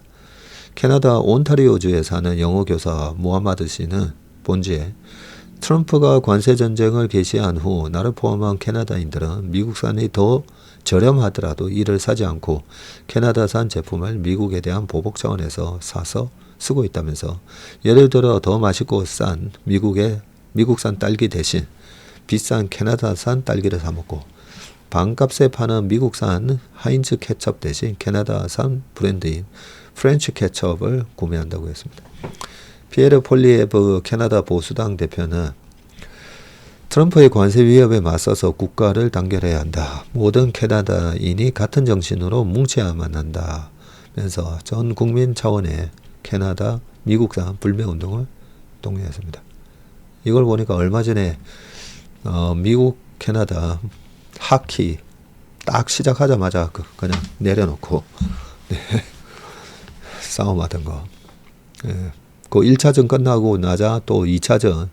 캐나다 온타리오주에 사는 영어교사 모하마드 씨는 본지에 트럼프가 관세 전쟁을 개시한 후 나를 포함한 캐나다인들은 미국산이 더 저렴하더라도 이를 사지 않고 캐나다산 제품을 미국에 대한 보복 차원에서 사서 쓰고 있다면서, 예를 들어 더 맛있고 싼 미국산 딸기 대신 비싼 캐나다산 딸기를 사 먹고, 반값에 파는 미국산 하인즈 케첩 대신 캐나다산 브랜드인 프렌치 케첩을 구매한다고 했습니다. 피에르 폴리에브 캐나다 보수당 대표는 트럼프의 관세 위협에 맞서서 국가를 단결해야 한다. 모든 캐나다인이 같은 정신으로 뭉쳐야만 한다면서 전 국민 차원의 캐나다 미국산 불매운동을 독려했습니다. 이걸 보니까 얼마 전에 미국 캐나다 하키 딱 시작하자마자 그냥 내려놓고 싸움하던 거. 그 1차전 끝나고 나자 또 2차전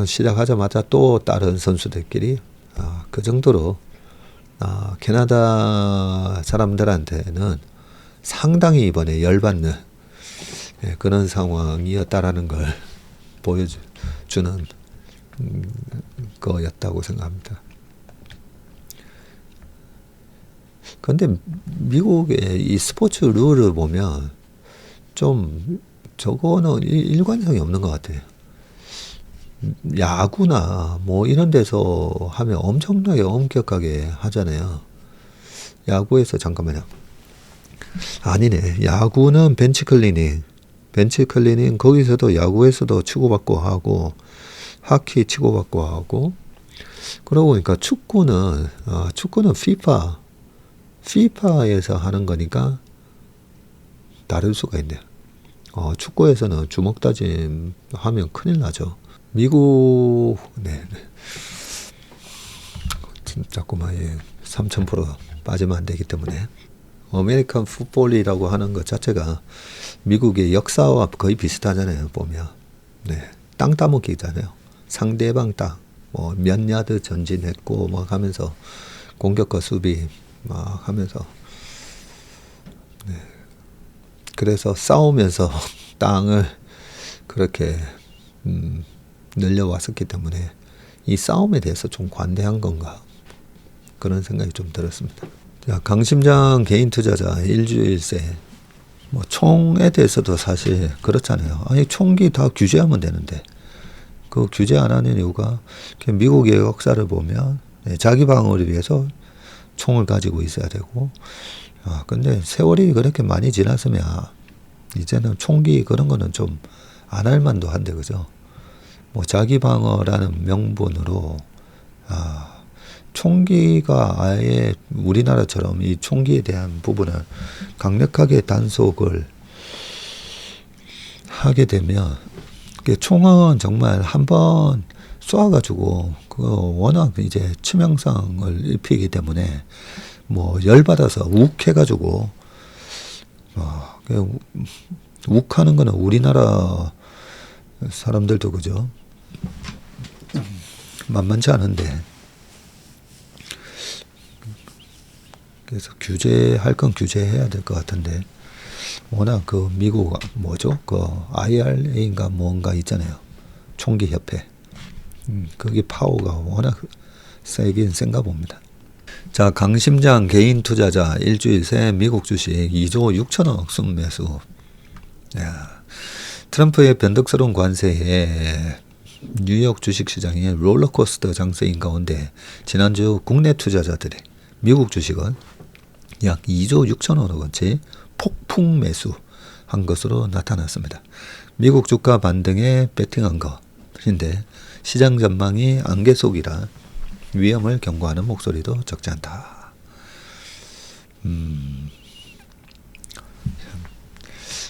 시작하자마자 또 다른 선수들끼리 그 정도로 캐나다 사람들한테는 상당히 이번에 열받는 그런 상황이었다라는 걸 보여주는 거였다고 생각합니다. 근데 미국의 이 스포츠 룰을 보면 좀 저거는 일관성이 없는 것 같아요. 야구나 뭐 이런 데서 하면 엄청나게 엄격하게 하잖아요. 야구에서 잠깐만요. 아니네. 야구는 벤치 클리닝 거기서도 야구에서도 치고받고 하고 하키 치고받고 하고, 그러고 보니까 축구는 FIFA에서 하는 거니까 다를 수가 있네요. 축구에서는 주먹 다짐 하면 큰일 나죠. 미국, 자꾸만 3000% 빠지면 안 되기 때문에, 아메리칸 풋볼이라고 하는 것 자체가 미국의 역사와 거의 비슷하잖아요, 보면. 네. 땅 따먹기잖아요. 상대방 땅, 뭐, 몇 야드 전진했고, 막 하면서, 공격과 수비, 막 하면서. 네. 그래서 싸우면서 땅을 그렇게, 늘려왔었기 때문에, 이 싸움에 대해서 좀 관대한 건가. 그런 생각이 좀 들었습니다. 자, 강심장 개인 투자자 일주일새. 뭐 총에 대해서도 사실 그렇잖아요. 아니 총기 다 규제하면 되는데 그 규제 안 하는 이유가 미국의 역사를 보면 자기 방어를 위해서 총을 가지고 있어야 되고 근데 세월이 그렇게 많이 지났으면 이제는 총기 그런 거는 좀 안 할 만도 한데 그죠. 뭐 자기 방어라는 명분으로 총기가 아예 우리나라처럼 이 총기에 대한 부분을 강력하게 단속을 하게 되면 총은 정말 한번 쏴가지고 그거 워낙 이제 치명상을 입히기 때문에 뭐 열받아서 욱해가지고 욱하는 거는 우리나라 사람들도 그죠 만만치 않은데 그래서 규제할 건 규제해야 될 것 같은데 워낙 그 미국 뭐죠 그 IRA인가 뭔가 있잖아요 총기 협회 거기 파워가 워낙 세긴 센가 봅니다. 자 강심장 개인 투자자 일주일 새 미국 주식 2조 6천억 순매수. 야, 트럼프의 변덕스러운 관세에 뉴욕 주식시장이 롤러코스터 장세인 가운데 지난주 국내 투자자들이 미국 주식은 약 2조 6천억 원치 폭풍 매수한 것으로 나타났습니다. 미국 주가 반등에 배팅한 것인데 시장 전망이 안개 속이라 위험을 경고하는 목소리도 적지 않다.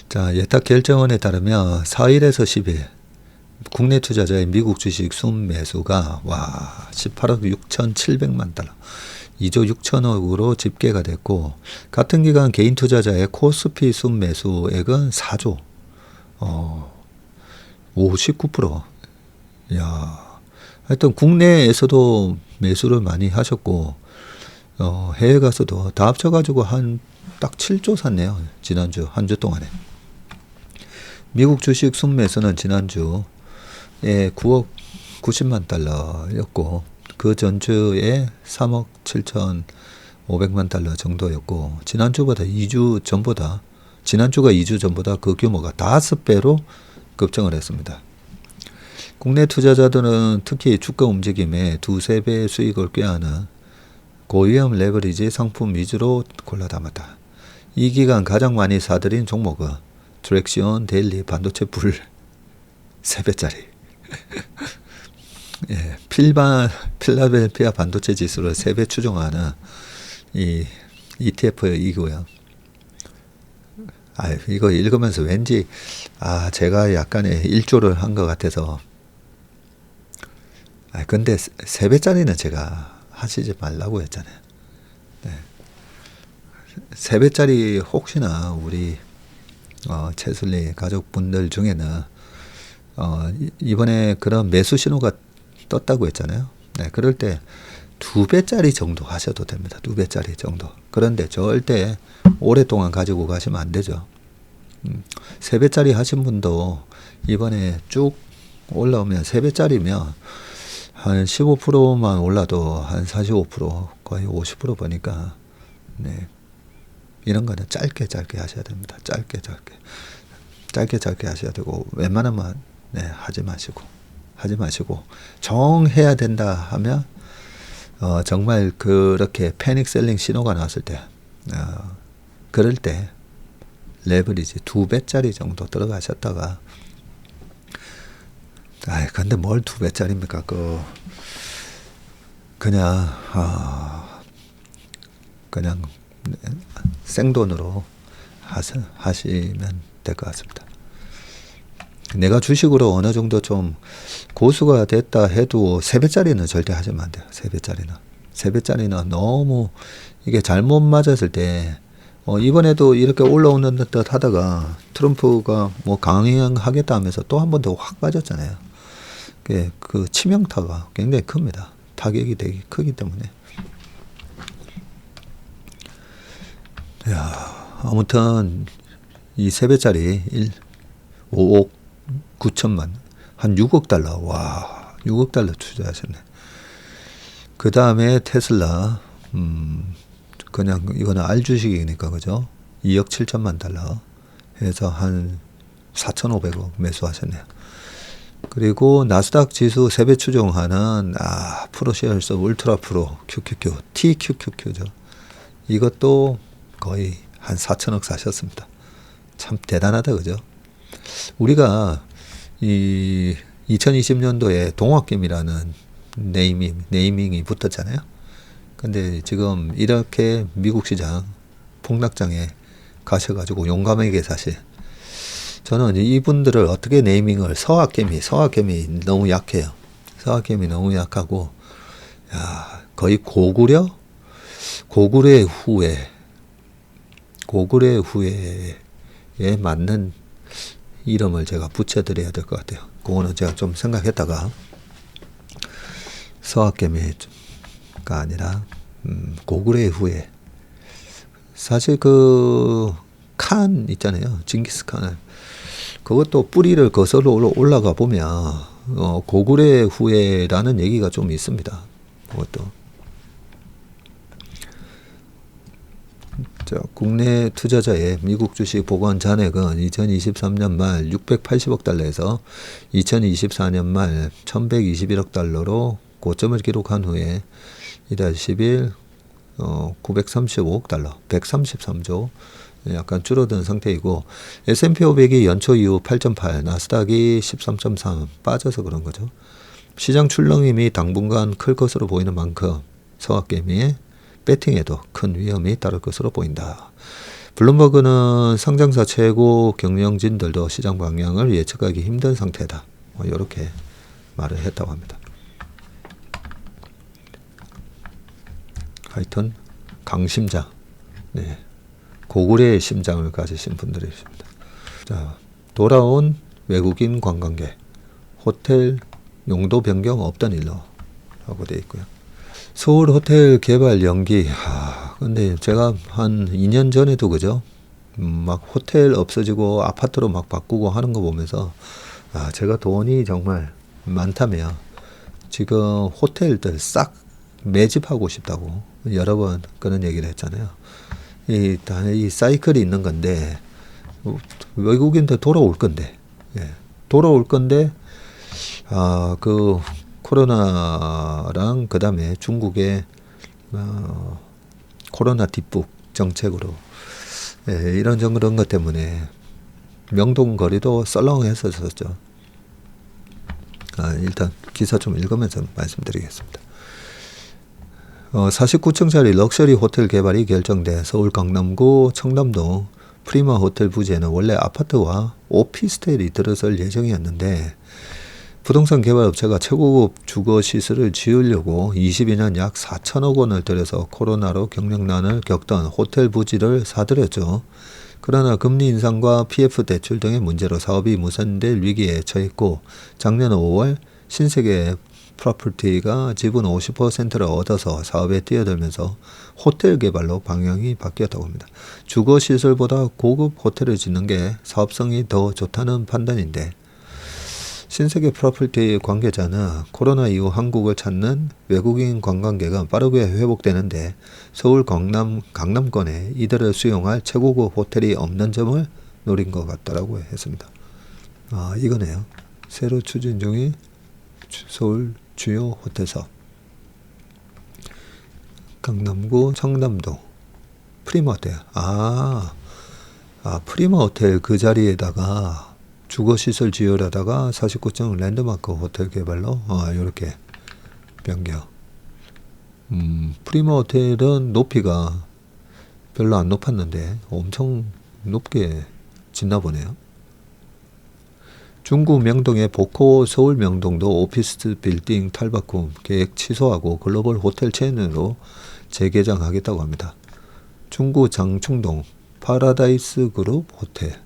자, 예탁 결정원에 따르면 4일에서 10일 국내 투자자의 미국 주식 순매수가 18억 6,700만 달러 2조 6천억으로 집계가 됐고 같은 기간 개인 투자자의 코스피 순매수액은 4조 59%. 야, 하여튼 국내에서도 매수를 많이 하셨고 해외 가서도 다 합쳐가지고 한 딱 7조 샀네요. 지난주 한 주 동안에. 미국 주식 순매수는 지난주에 9억 90만 달러였고 그 전주에 3억 7,500만 달러 정도였고 지난주가 2주 전보다 그 규모가 5배로 급증을 했습니다. 국내 투자자들은 특히 주가 움직임에 2~3배의 수익을 꾀하는 고위험 레버리지 상품 위주로 골라 담았다. 이 기간 가장 많이 사들인 종목은 트랙시온 데일리 반도체 불 3배짜리 예, 필라델피아 반도체 지수를 3배 추종하는 이 ETF이고요. 이거 읽으면서 왠지 제가 약간의 일조를 한 것 같아서 근데 3배짜리는 제가 하시지 말라고 했잖아요. 네. 3배짜리 혹시나 우리 채슬리 가족분들 중에는 이번에 그런 매수 신호가 떴다고 했잖아요. 네, 그럴 때 2배짜리 정도 하셔도 됩니다. 2배짜리 정도. 그런데 절대 오랫동안 가지고 가시면 안 되죠. 3배짜리 하신 분도 이번에 쭉 올라오면 3배짜리면 한 15%만 올라도 한 45% 거의 50% 보니까 네. 이런 거는 짧게 하셔야 됩니다. 짧게 하셔야 되고 웬만하면 네, 하지 마시고 정해야 된다 하면 정말 그렇게 패닉 셀링 신호가 나왔을 때 그럴 때 레버리지 2배짜리 정도 들어가셨다가 근데 뭘 2배짜리입니까? 그냥 생돈으로 하시면 될 것 같습니다. 내가 주식으로 어느 정도 좀 고수가 됐다 해도 3배짜리는 절대 하시면 안 돼요. 3배짜리는 너무 이게 잘못 맞았을 때 이번에도 이렇게 올라오는 듯 하다가 트럼프가 뭐 강행하겠다 하면서 또 한 번 더 확 빠졌잖아요. 그 치명타가 굉장히 큽니다. 타격이 되게 크기 때문에. 야, 아무튼 이 3배짜리 5억 9천만 한 6억 달러. 와, 6억 달러 투자하셨네. 그 다음에 테슬라 그냥 이거는 알 주식이니까 그죠? 2억 7천만 달러 해서 한 4,500억 매수하셨네요. 그리고 나스닥 지수 3배 추종하는 프로쉐어스 울트라 프로 QQQ TQQQ죠. 이것도 거의 한 4천억 사셨습니다. 참 대단하다 그죠? 우리가 이 2020년도에 동학개미라는 네이밍이 붙었잖아요. 근데 지금 이렇게 미국 시장 폭락장에 가셔가지고 용감하게 사실 저는 이분들을 어떻게 네이밍을 서학개미 너무 약해요. 서학개미 너무 약하고 거의 고구려 후에 맞는 이름을 제가 붙여드려야 될 것 같아요. 그거는 제가 좀 생각했다가 서학개미가 아니라 고구려의 후예. 사실 그 칸 있잖아요. 징기스칸을 그것도 뿌리를 거슬러 올라가 보면 고구려의 후예라는 얘기가 좀 있습니다. 그것도. 자, 국내 투자자의 미국 주식 보관 잔액은 2023년 말 680억 달러에서 2024년 말 1121억 달러로 고점을 기록한 후에 이달 10일 935억 달러, 133조 약간 줄어든 상태이고 S&P 500이 연초 이후 8.8, 나스닥이 13.3 빠져서 그런 거죠. 시장 출렁임이 당분간 클 것으로 보이는 만큼 서학개미의 배팅에도 큰 위험이 따를 것으로 보인다. 블룸버그는 상장사 최고 경영진들도 시장 방향을 예측하기 힘든 상태다. 이렇게 말을 했다고 합니다. 하여튼 강심장, 네, 고구려의 심장을 가지신 분들이십니다. 자, 돌아온 외국인 관광객, 호텔 용도 변경 없던 일로 하고 되어 있고요. 서울 호텔 개발 연기. 근데 제가 한 2년 전에도 그죠? 막 호텔 없어지고 아파트로 막 바꾸고 하는 거 보면서 제가 돈이 정말 많다면 지금 호텔들 싹 매집하고 싶다고 여러 번 그런 얘기를 했잖아요. 이 사이클이 있는 건데 외국인들 돌아올 건데 그 코로나랑 그 다음에 중국의 코로나 뒷북 정책으로 이런 그런 것 때문에 명동 거리도 썰렁했었죠. 일단 기사 좀 읽으면서 말씀드리겠습니다. 49층짜리 럭셔리 호텔 개발이 결정돼 서울 강남구 청담동 프리마 호텔 부지에는 원래 아파트와 오피스텔이 들어설 예정이었는데 부동산 개발업체가 최고급 주거시설을 지으려고 22년 약 4천억 원을 들여서 코로나로 경영난을 겪던 호텔 부지를 사들였죠. 그러나 금리 인상과 PF 대출 등의 문제로 사업이 무산될 위기에 처했고 작년 5월 신세계 프로퍼티가 지분 50%를 얻어서 사업에 뛰어들면서 호텔 개발로 방향이 바뀌었다고 합니다. 주거시설보다 고급 호텔을 짓는 게 사업성이 더 좋다는 판단인데 신세계 프로퍼티 관계자는 코로나 이후 한국을 찾는 외국인 관광객은 빠르게 회복되는데 서울 강남권에 이들을 수용할 최고급 호텔이 없는 점을 노린 것 같다라고 했습니다. 이거네요. 새로 추진 중인 서울 주요 호텔 사업. 강남구 청담동 프리마 호텔. 프리마 호텔 그 자리에다가 주거시설 지으려다가 49층 랜드마크 호텔 개발로 이렇게 변경. 프리마 호텔은 높이가 별로 안 높았는데 엄청 높게 짓나 보네요. 중구 명동의 보코 서울 명동도 오피스 빌딩 탈바꿈 계획 취소하고 글로벌 호텔 체인으로 재개장하겠다고 합니다. 중구 장충동 파라다이스 그룹 호텔.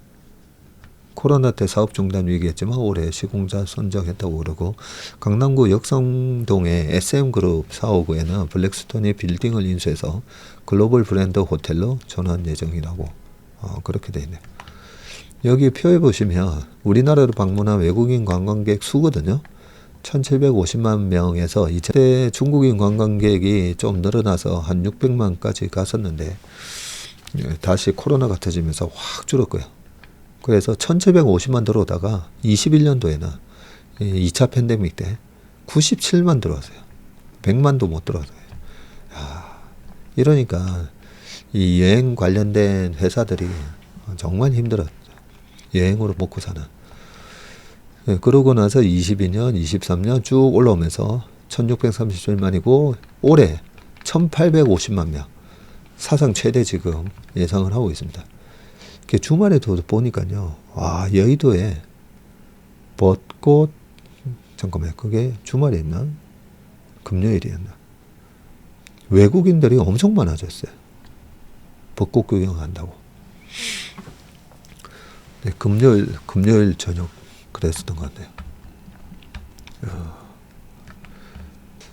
코로나 때 사업 중단 위기였지만 올해 시공자 선정했다고 그러고, 강남구 역성동의 SM그룹 459에는 블랙스톤이 빌딩을 인수해서 글로벌 브랜드 호텔로 전환 예정이라고 그렇게 돼 있네요. 여기 표에 보시면 우리나라로 방문한 외국인 관광객 수거든요. 1750만 명에서 이때 중국인 관광객이 좀 늘어나서 한 600만까지 갔었는데 다시 코로나가 터지면서 확 줄었고요. 그래서 1750만 들어오다가 21년도에는 2차 팬데믹 때 97만 들어왔어요. 100만도 못 들어왔어요. 이러니까 이 여행 관련된 회사들이 정말 힘들었죠. 여행으로 먹고 사는. 그러고 나서 22년, 23년 쭉 올라오면서 1637만이고 올해 1850만 명. 사상 최대 지금 예상을 하고 있습니다. 주말에도 보니까요. 여의도에 벚꽃, 잠깐만요. 그게 주말에 있나? 금요일이었나? 외국인들이 엄청 많아졌어요. 벚꽃 구경한다고. 네, 금요일 저녁 그랬었던 것 같아요.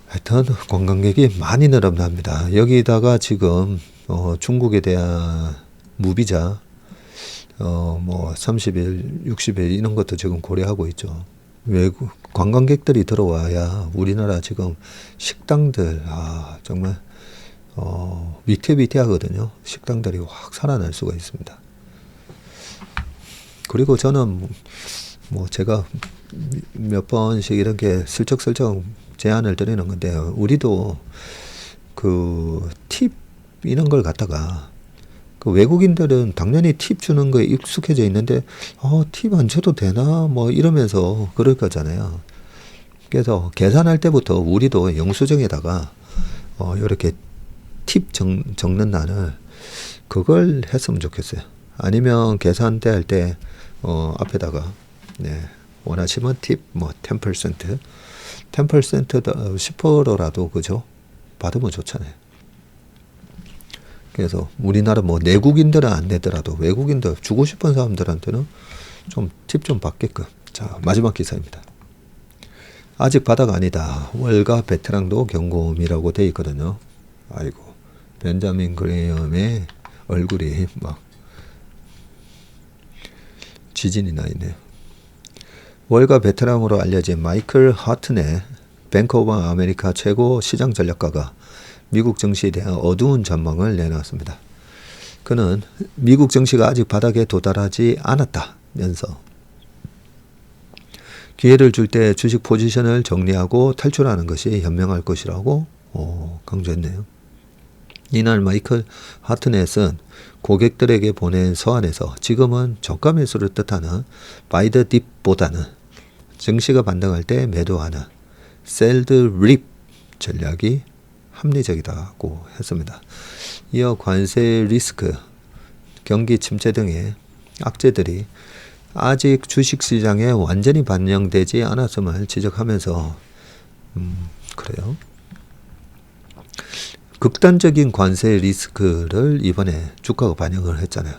하여튼 관광객이 많이 늘어납니다. 여기다가 지금 중국에 대한 무비자 30일, 60일 이런 것도 지금 고려하고 있죠. 외국 관광객들이 들어와야 우리나라 지금 식당들 정말 위태위태하거든요. 식당들이 확 살아날 수가 있습니다. 그리고 저는 제가 몇 번씩 이렇게 슬쩍슬쩍 제안을 드리는 건데, 우리도 그 팁 이런 걸 갖다가 그 외국인들은 당연히 팁 주는 거에 익숙해져 있는데 팁 안 줘도 되나 이러면서 그럴 거잖아요. 그래서 계산할 때부터 우리도 영수증에다가 이렇게 팁 적는 난을 그걸 했으면 좋겠어요. 아니면 계산대 할 때 앞에다가 원하시면 팁 10% 10%라도 그죠? 받으면 좋잖아요. 그래서 우리나라 내국인들은 안 내더라도 외국인들 주고 싶은 사람들한테는 좀 팁 좀 받게끔. 자, 마지막 기사입니다. 아직 바다가 아니다. 월가 베테랑도 경고음이라고 돼 있거든요. 아이고, 벤자민 그레이엄의 얼굴이 막 지진이 나 있네요. 월가 베테랑으로 알려진 마이클 하튼의 뱅크 오브 아메리카 최고 시장 전략가가 미국 증시에 대한 어두운 전망을 내놨습니다. 그는 미국 증시가 아직 바닥에 도달하지 않았다면서 기회를 줄 때 주식 포지션을 정리하고 탈출하는 것이 현명할 것이라고 강조했네요. 이날 마이클 하트넷은 고객들에게 보낸 서한에서 지금은 저가 매수를 뜻하는 바이 더 딥보다는 증시가 반등할 때 매도하는 셀 더 립 전략이 합리적이다고 했습니다. 이어 관세 리스크, 경기 침체 등의 악재들이 아직 주식시장에 완전히 반영되지 않았음을 지적하면서 그래요. 극단적인 관세 리스크를 이번에 주가가 반영을 했잖아요.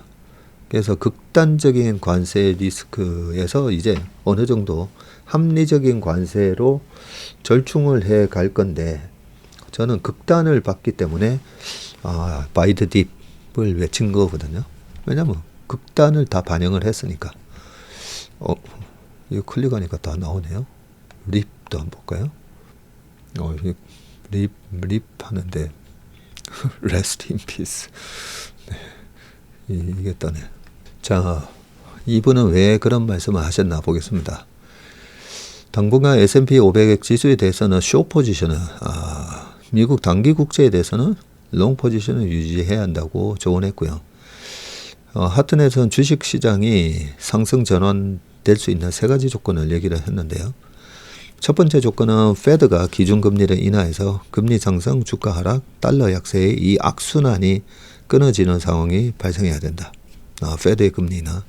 그래서 극단적인 관세 리스크에서 이제 어느 정도 합리적인 관세로 절충을 해 갈 건데, 저는 극단을 봤기 때문에 바이 더 딥을 외친 거거든요. 왜냐면 극단을 다 반영을 했으니까. 이거 클릭하니까 다 나오네요. 립도 한번 볼까요? 립 하는데 rest in peace. 네, 이게 떠네. 자, 이분은 왜 그런 말씀을 하셨나 보겠습니다. 당분간 S&P 500 지수에 대해서는 숏 포지션을, 미국 단기 국채에 대해서는 롱 포지션을 유지해야 한다고 조언했고요. 하튼에서는 주식시장이 상승 전환될 수 있는 세 가지 조건을 얘기를 했는데요. 첫 번째 조건은 페드가 기준금리를 인하해서 금리 상승, 주가 하락, 달러 약세의 이 악순환이 끊어지는 상황이 발생해야 된다. 페드의 금리나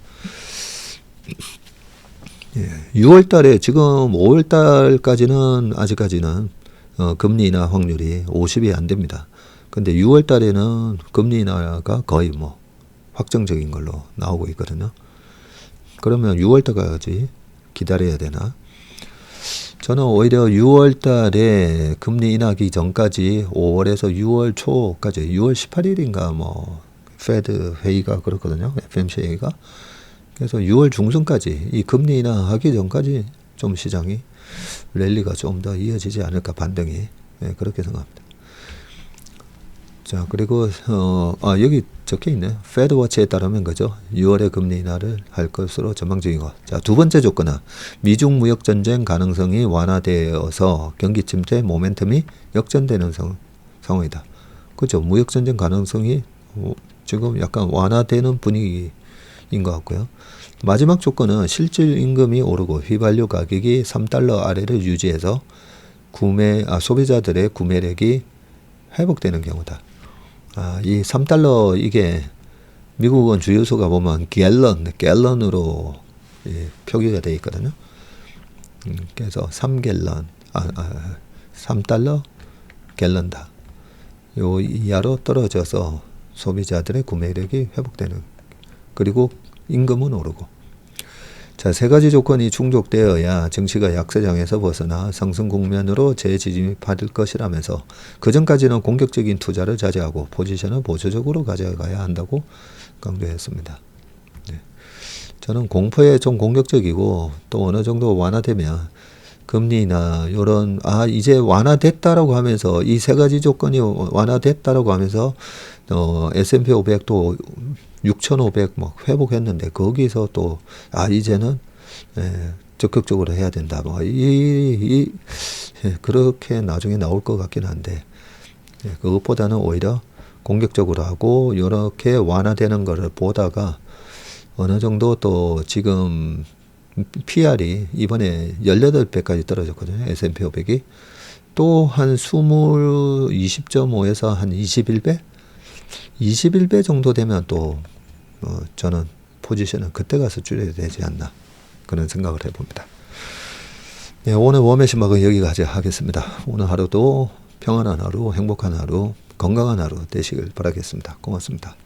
6월 달에 지금 5월 달까지는 아직까지는 금리 인하 확률이 50이 안 됩니다. 근데 6월 달에는 금리 인하가 거의 확정적인 걸로 나오고 있거든요. 그러면 6월 달까지 기다려야 되나? 저는 오히려 6월 달에 금리 인하기 전까지 5월에서 6월 초까지 6월 18일인가 뭐 페드 회의가 그렇거든요. FMC 회의가. 그래서 6월 중순까지 이 금리 인하하기 전까지 좀 시장이 랠리가 좀 더 이어지지 않을까 반등이 그렇게 생각합니다. 자, 그리고 여기 적혀 있네요. 페드 워치에 따르면 그죠. 6월에 금리 인하를 할 것으로 전망적인 것. 자, 두 번째 조건은 미중 무역 전쟁 가능성이 완화되어서 경기 침체 모멘텀이 역전되는 상황이다. 그죠. 무역 전쟁 가능성이 지금 약간 완화되는 분위기인 것 같고요. 마지막 조건은 실질 임금이 오르고 휘발유 가격이 3달러 아래를 유지해서 소비자들의 구매력이 회복되는 경우다. 이 3달러 이게 미국은 주유소가 보면 갤런으로 표기가 되어 있거든요. 그래서 3갤런, 3달러 갤런다. 요 이하로 떨어져서 소비자들의 구매력이 회복되는, 그리고 임금은 오르고. 자, 세 가지 조건이 충족되어야 증시가 약세장에서 벗어나 상승 국면으로 재진입할 것이라면서 그전까지는 공격적인 투자를 자제하고 포지션을 보수적으로 가져가야 한다고 강조했습니다. 네. 저는 공포에 좀 공격적이고 또 어느 정도 완화되면 금리나 요런 이제 완화됐다라고 하면서 이 세 가지 조건이 완화됐다라고 하면서 S&P 500도 6,500 막 회복했는데 거기서 또 이제는 적극적으로 해야 된다. 뭐 그렇게 나중에 나올 것 같긴 한데 그것보다는 오히려 공격적으로 하고 이렇게 완화되는 거를 보다가 어느 정도 또 지금 PR이 이번에 18배까지 떨어졌거든요. S&P 500이 또 한 20.5에서 한 21배? 21배 정도 되면 또 저는 포지션은 그때 가서 줄여야 되지 않나 그런 생각을 해봅니다. 네, 오늘 웜의 신박은 여기까지 하겠습니다. 오늘 하루도 평안한 하루, 행복한 하루, 건강한 하루 되시길 바라겠습니다. 고맙습니다.